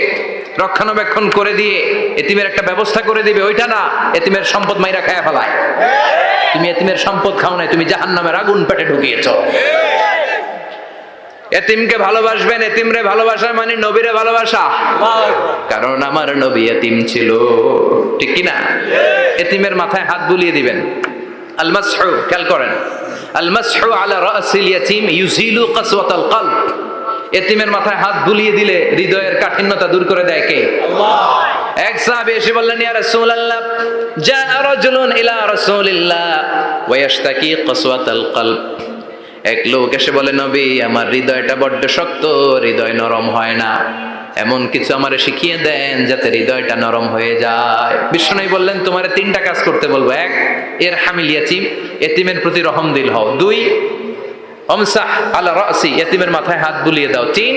Speaker 2: রক্ষণাবেক্ষণ করে দিয়ে এতিমের একটা ব্যবস্থা করে দিবে, ওইটা না, এতিমের সম্পদ মাইরা খায়া ফেলায়। তুমি এতিমের সম্পদ খাও নাই, তুমি জাহান্নামের আগুন পেটে ঢুকিয়েছো। এতিমকে ভালোবাসবেন, এতিমরে ভালোবাসা মানে নবীরে ভালোবাসা, কারণ আমার নবী এতিম ছিল, ঠিক কি না? এতিমের মাথায় হাত বুলিয়ে দিবেন। আল মাসহু, খেয়াল করেন, আল মাসহু আলা রাসিল ইয়াতিম ইউজিলু কাসওয়াতাল কলব। এতিমের মাথায় হাত বুলিয়ে দিলে হৃদয়ের কাঠিন্যতা দূর করে দেয় কে? আল্লাহ। এক সাহাবী এসে বললেন, ইয়া রাসূলুল্লাহ, জাআ রাজুলুন ইলা রাসূলিল্লাহ ওয়া ইয়াশতাকি কাসওয়াতাল কলব। এক লোক এসে বলে, নবী, আমার হৃদয়টা বড্ড শক্ত, হৃদয় নরম হয় না, এমন কিছু আমারে শিখিয়ে দেন যাতে হৃদয়টা নরম হয়ে যায়। বিশ্বনবী বললেন, তোমারে 3টা কাজ করতে বলবো। 1, ইরহামিল ইয়াতীম, এতিমের প্রতি রহমদিল হও। 2, আমসাহ আলা রাসি, এতিমের মাথায় হাত বুলিয়ে দাও। 3,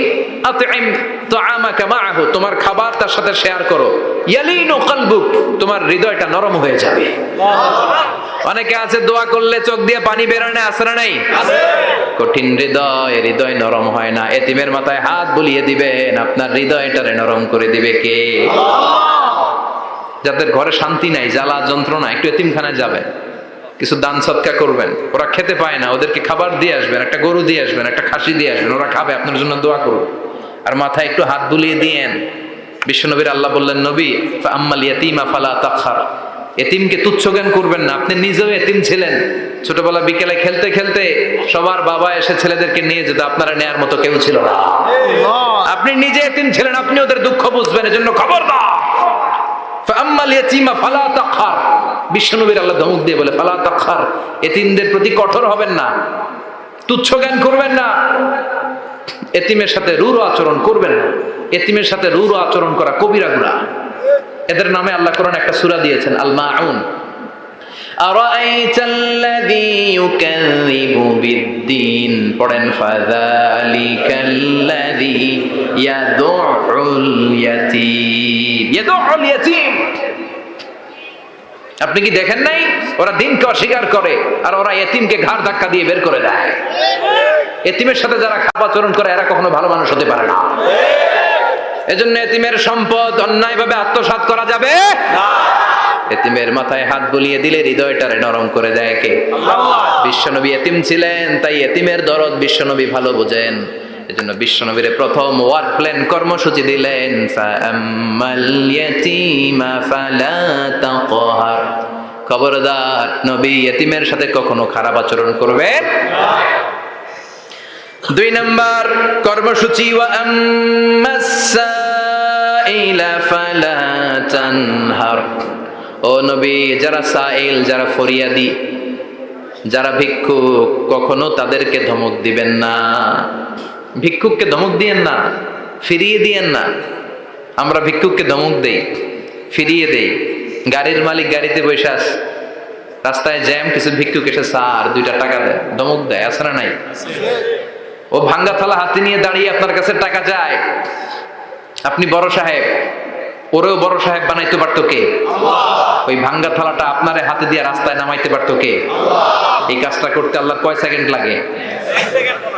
Speaker 2: আতইম তুআমাকা মাআহু, তোমার খাবার তার সাথে শেয়ার করো। ইয়ালিনু কলবুক, তোমার হৃদয়টা নরম হয়ে যাবে। অনেকে আছে দোয়া করলে চোখ দিয়ে পানি বের হয় না, আছে না নাই? কঠিন হৃদয়, হৃদয় নরম হয় না। এতিমের মাথায় হাত বুলিয়ে দিবেন, আপনার হৃদয়টারে নরম করে দিবে কে? যাদের ঘরে শান্তি নাই, জ্বালা যন্ত্রণা, একটু এতিমখানায় যাবেন, কিছু দান সদকা করবেন। ওরা খেতে পায় না, ওদেরকে খাবার দিয়ে আসবেন, একটা গরু দিয়ে আসবেন, একটা খাসি দিয়ে আসবেন, ওরা খাবে, আপনার জন্য দোয়া করুন। আর মাথায় একটু হাত বুলিয়ে দিয়েন। বিশ্বনবীর আল্লাহ বললেন, নবী, ফাআম্মাল ইয়াতীমা ফালা তাখহার, এতিমকে তুচ্ছ জ্ঞান করবেন না। আপনি নিজেও এতিম ছিলেন, ছোটবেলা বিকেলে খেলতে খেলতে সবার বাবা এসে ছেলেদেরকে নিয়ে যেত, আপনারা নেয়ার মতো কেউ ছিল না। আপনি নিজে এতিম ছিলেন, আপনি ওদের দুঃখ বুঝবেন, এজন্য খবরদার, ফাআম্মাল ইয়াতীমা ফালা তাখহার। বিশ্বনবীর আল্লাহ ধমক দিয়ে বলে, ফালা তাখহার, এতিমদের প্রতি কঠোর হবেন না, তুচ্ছ জ্ঞান করবেন না, এতিমের সাথে রূঢ় আচরণ করবেন না। এতিমের সাথে রূঢ় আচরণ করা কবিরা গুনাহ। এদের নামে আল্লাহ কোরআন একটা সূরা দিয়েছেন, আল মাউন। আরাআইতাল্লাযী ইউকাযযিবু বিদ্দীন, পড়েন, ফাযালিকাল্লাযী ইয়াদউল ইয়াতীম। ইয়াদউল ইয়াতীম, আপনি কি দেখেন নাই? ওরা দিনকে অস্বীকার করে, আর ওরা এতিমকে ঘাড় ধাক্কা দিয়ে বের করে দেয়। এতিমের সাথে যারা খারাপ আচরণ করে, এরা কখনো ভালো মানুষ হতে পারে না। এজন্য এতিমের সম্পদ অন্যায়ভাবে আত্মসাৎ করা যাবে না। এতিমের মাথায় হাত বুলিয়ে দিলে হৃদয়টারে নরম করে দেয় কে? আল্লাহ। বিশ্বনবী এতিম ছিলেন, তাই এতিমের দরদ বিশ্বনবী ভালো বোঝেন। এজন্য বিশ্বনবীর প্রথম ওয়ার্ক প্ল্যান, কর্মসূচি দিলেন, ফাআম্মাল ইয়াতীমা ফালা তাকহার। খবরদার, নবী এতিমের সাথে কখনো খারাপ আচরণ করবেন না। 2 নম্বর কর্মসূচি, ওয়া আম্মাস সাইলা ফালা তানহার। ও নবী, যারা সাইল, যারা ফরিয়াদি, যারা ভিক্ষুক, কখনো তাদেরকে ধমক দিবেন না। ভিক্ষুককে ধমক দিয়েন না, ফিরিয়ে দিয়েন না। আমরা ভিক্ষুককে ধমক দেই, ফিরিয়ে দেই। গাড়ির মালিক গাড়িতে বসে আছে, রাস্তায় জ্যাম, কিছু ভিক্ষুক এসে স্যার 2টা টাকা দেয়, ধমক দেয়, আছে না নাই? ও ভাঙ্গা থালা হাতে নিয়ে দাঁড়িয়ে আপনার কাছে টাকা চায়। আপনি বড় সাহেব, ওরেও বড় সাহেব বানাইতে পারতো কে? আল্লাহ। ওই ভাঙ্গা থালাটা আপনারে হাতে দিয়ে রাস্তায় নামাইতে পারতো কে? আল্লাহ। এই কাজটা করতে আল্লাহর কয় সেকেন্ড লাগে?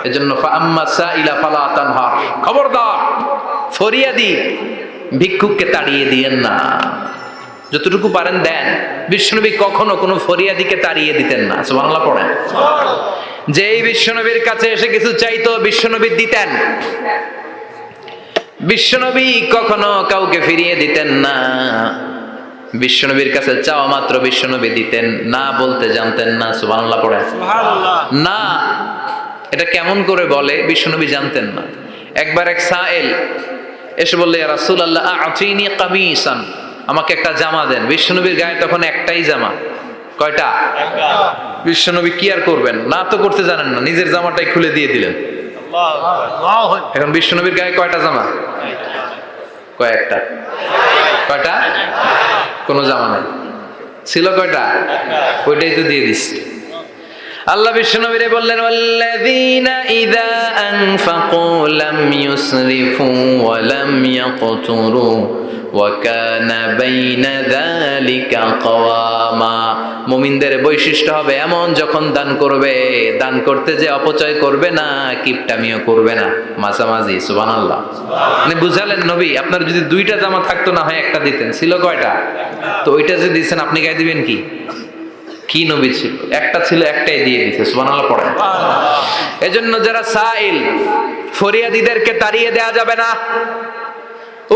Speaker 2: এজন্য ফাআম্মাস সাইলা ফালা তানহার, খবরদার, ফরিয়াদি ভিক্ষুককে তাড়িয়ে দিয়েন না। যতটুকু পারেন দেন। বিশ্বনবী কখনো কোনো ফরিয়াদিকে তাড়িয়ে দিতেন না। সুবহানাল্লাহ পড়েন। যেই বিশ্বনবীর কাছে এসে কিছু চাইতো, বিশ্বনবী দিতেন। বিশ্বনবী কখনো কাউকে ফিরিয়ে দিতেন না। বিশ্বনবীর কাছে চাওয়া মাত্র বিশ্বনবী দিতেন, না বলতে জানতেন না। সুবহানাল্লাহ পড়েন। সুবহানাল্লাহ। না, এটা কেমন করে বলে বিশ্বনবী জানতেন না। একবার এক সাইল এসে বললে, ইয়া রাসূলুল্লাহ আ'তিনি কামিসান, আমাকে একটা জামা দেন। বিশ্বনবীর গায়ে তখন একটাই জামা। কয়টা? একটা। বিশ্বনবী কি আর করবেন, না তো করতে জানেন না, নিজের জামাটাই খুলে দিয়ে দিলেন। এখন বিশ্বনবীর গায়ে কয়টা জামা? কয়েকটা। কয়টা? কোনো জামা নাই, ছিল কয়টা? ওইটাই তো দিয়ে দিস। আল্লাহ বিশ্বনবীরে বললেন, ওয়াল্লাযীনা ইযা আনফাকু লাম ইউসরিফু ওয়া লাম ইয়াকতুরু ওয়া কানা বাইনা যালিকা কাওয়ামা। মুমিনদের বৈশিষ্ট্য হবে এমন, যখন দান করবে, দান করতে যে অপচয় করবে না, কিপটামিও করবে না, মাঝামাঝি। সুবহানাল্লাহ। মানে বুঝালেন নবী, আপনার যদি দুইটা জামা থাকতো না হয় একটা দিতেন, ছিল কয়টা? তো ওইটা যে দিয়েছেন আপনি গায়ে দিবেন কি? কি নবী ছিল? একটা ছিল, একটাই দিয়ে দিতে। সুবহানাল্লাহ পড়েন। এজন্য যারা সাইল, ফরিয়াদীদেরকে তাড়িয়ে দেয়া যাবে না।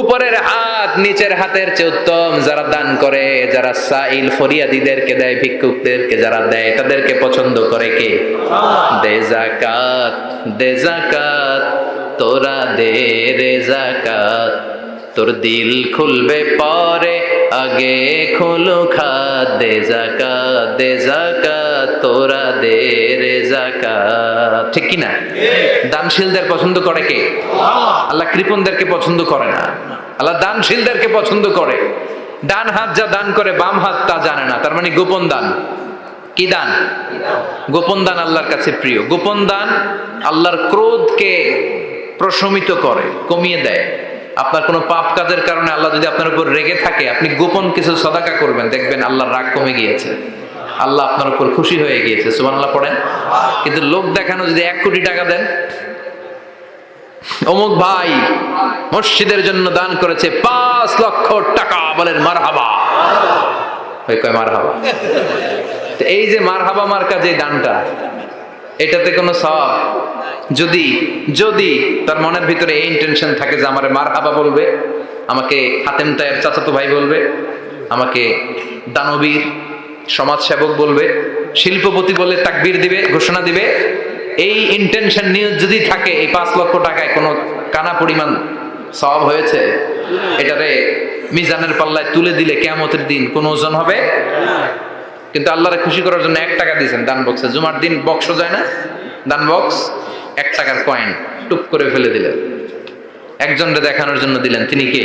Speaker 2: উপরের হাত নিচের হাতের চেয়ে উত্তম যারা দান করে, যারা সাইল ফরিয়াদীদেরকে দেয়, ভিক্ষুকদেরকে যারা দেয়, তাদেরকে পছন্দ করে কে? দে যাকাত, দে যাকাত, তোরা দে রে যাকাত, তোর দিল খুলবে পরে, আগে খোলো খাত। দে যাকাত, দে যাকাত, তোরা দে রে যাকাত। ঠিক কি না? দানশীলদের পছন্দ করে কে? আল্লাহ কৃপণদেরকে পছন্দ করে না, আল্লাহ দানশীলদেরকে পছন্দ করে। ডান হাত যা দান করে, বাম হাত তা জানে না, তার মানে গোপন দান। কি দান? গোপন দান আল্লাহর কাছে প্রিয়। গোপন দান আল্লাহর ক্রোধকে প্রশমিত করে, কমিয়ে দেয়। আপনার কোনো পাপ কাজের কারণে আল্লাহ যদি আপনার উপর রেগে থাকে, আপনি গোপন কিছু সাদাকা করবেন, দেখবেন আল্লাহর রাগ কমে গিয়েছে, আল্লাহ আপনার উপর খুশি হয়ে গিয়েছে। সুবহানাল্লাহ পড়েন। কিন্তু লোক দেখানো যদি 1 কোটি টাকা দেন, অমুক ভাই মসজিদের জন্য দান করেছে 5 লক্ষ টাকা, বলেন মারহাবা। ওই কয় মারহাবা। এই যে মারহাবা মার্কা যে দানটা, এটাতে কোনো সওয়াব, যদি যদি তার মনের ভিতরে এই ইন্টেনশন থাকে যে আমারে মারহাবা বলবে, আমাকে হাতেম তায়ের চাচাতো ভাই বলবে, আমাকে দানবীর সমাজসেবক বলবে, শিল্পপতি বলে তাকবীর দিবে, ঘোষণা দিবে, এই ইন্টেনশন নিয়ে যদি থাকে, এই 5 লক্ষ টাকায় কোনো কানা পরিমাণ সওয়াব হয়েছে, এটারে মিজানের পাল্লায় তুলে দিলে কিয়ামতের দিন কোনো ওজন হবে। কিন্তু আল্লাহরে খুশি করার জন্য 1 টাকা দিয়েছেন দান বক্সে। জুমার দিন বক্স যায় না, দান বক্স, 1 টাকার কয়েন টুপ করে ফেলে দিলেন, একজনকে দেখানোর জন্য দিলেন। তিনি কে?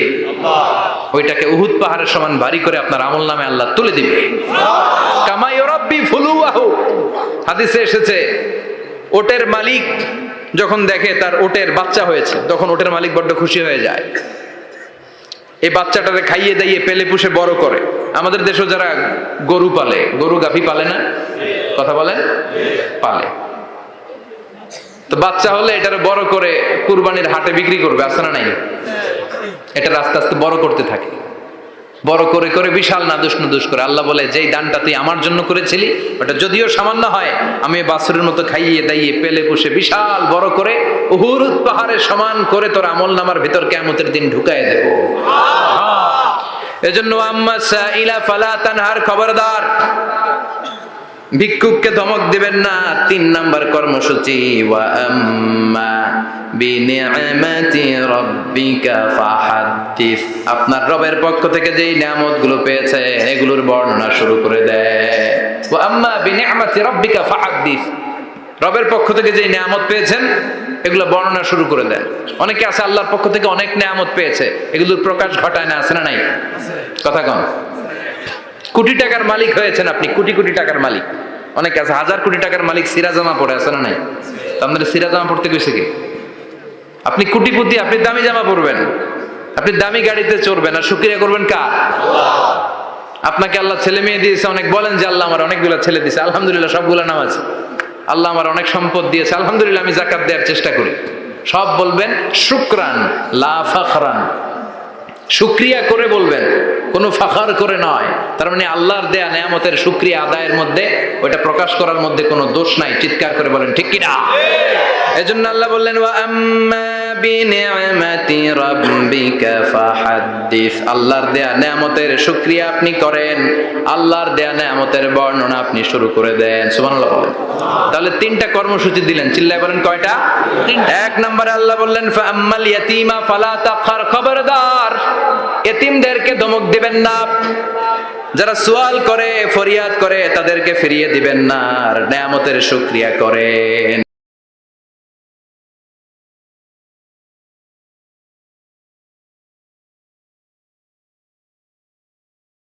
Speaker 2: ওইটাকে উহুদ পাহাড়ের সমান ভারী করে আপনার আমল নামে আল্লাহ তুলে দিবে। কামা ইউরাব্বি ফুলুয়াহু। হাদিসে এসেছে, ওটের মালিক যখন দেখে তার ওটের বাচ্চা হয়েছে, তখন ওটের মালিক বড্ড খুশি হয়ে যায়। এই বাচ্চাটাকে খাইয়ে দাইয়ে পেলে পুষে বড় করে। আমাদের দেশে যারা গরু পালে, গরু গাভী পালে না? কথা বলেন, পালে। তো বাচ্চা হলে এটারে বড় করে কুরবানির হাটে বিক্রি করবে, আছে না নাই? এটা আস্তে আস্তে বড় করতে থাকে, বড় করে করে বিশাল নাদুস করে। আল্লাহ বলে, যেই দানটা তুই আমার জন্য করেছিলি, ওটা যদিও সামান্য হয়, আমি বাছুরের মতো খাইয়ে দাইয়ে পেলে পুষে বিশাল বড় করে উহুদ পাহাড়ের সমান করে তোর আমল নামার ভিতর কিয়ামতের দিন ঢুকায় দেব। এজন্য আম্মা সাইলা ফালা তানহার, খবরদার ভিক্ষুককে ধমক দিবেন না। 3 নাম্বার কর্মসূচি, ওয়া আম্মা বিনিআমাতি রাব্বিকা ফাহাদ্দিস। আপনার রবের পক্ষ থেকে যেই নিয়ামতগুলো পেয়েছে, এগুলোর বর্ণনা শুরু করে দেয়। ওয়া আম্মা বিনিআমাতি রাব্বিকা ফাহাদ্দিস, রবের পক্ষ থেকে যেই নিয়ামত পেয়েছেন, এগুলো বর্ণনা শুরু করে দেয়। অনেকে আছে আল্লাহর পক্ষ থেকে অনেক নিয়ামত পেয়েছে, এগুলোর প্রকাশ ঘটায় না, আছে না নাই? কথা কম। কোটি টাকার মালিক হয়েছেন আপনি, কোটি কোটি টাকার মালিক। অনেকে আছে 1000 কোটি টাকার মালিক, সিরাজামা পরে, আছে না নাই? আপনাদের সিরাজামা পড়তে গেছে কি? আপনি কোটিপতি, আপনি দামি জামা পরবেন, আপনি দামি গাড়িতে চড়বেন, আর শুকরিয়া করবেন কার? আপনাকে আল্লাহ ছেলে মেয়ে দিয়েছে অনেক, বলেন যে আল্লাহ আমার অনেকগুলো ছেলে দিয়েছে, আলহামদুলিল্লাহ, সবগুলো নামাজ। আল্লাহ আমার অনেক সম্পদ দিয়েছে, আলহামদুলিল্লাহ, আমি যাকাত দেওয়ার চেষ্টা করি। সব বলবেন শুকরান লা ফাখরান, শুকরিয়া করে বলবেন, কোনো ফাখার করে নয়। তার মানে আল্লাহর দেয়া নিয়ামতের শুকরিয়া আদায়ের মধ্যে, ওটা প্রকাশ করার মধ্যে কোনো দোষ নাই। চিৎকার করে বলেন ঠিক কি না? এজন্য আল্লাহ বললেন, ওয়া আম্মা বিনিআমাতি রাব্বিকা ফাহাদ্দিস। আল্লাহর দেয়া নিয়ামতের শুকরিয়া আপনি করেন, আল্লাহর দেয়া নিয়ামতের বর্ণনা আপনি শুরু করে দেন। সুবহানাল্লাহ বলেন। তাহলে 3টা কর্মসূচি দিলেন, চিল্লায় বলেন কয়টা? 1 নম্বরে আল্লাহ বললেন, ফা আম্মাল ইয়াতীমা ফালা তাকহার, খবরদার এতিমদেরকে ধমক দিবেন না। যারা সুয়াল করে, ফরিয়াদ করে, তাদেরকে ফিরিয়ে দিবেন না, আর নিয়ামতের শুকরিয়া করেন।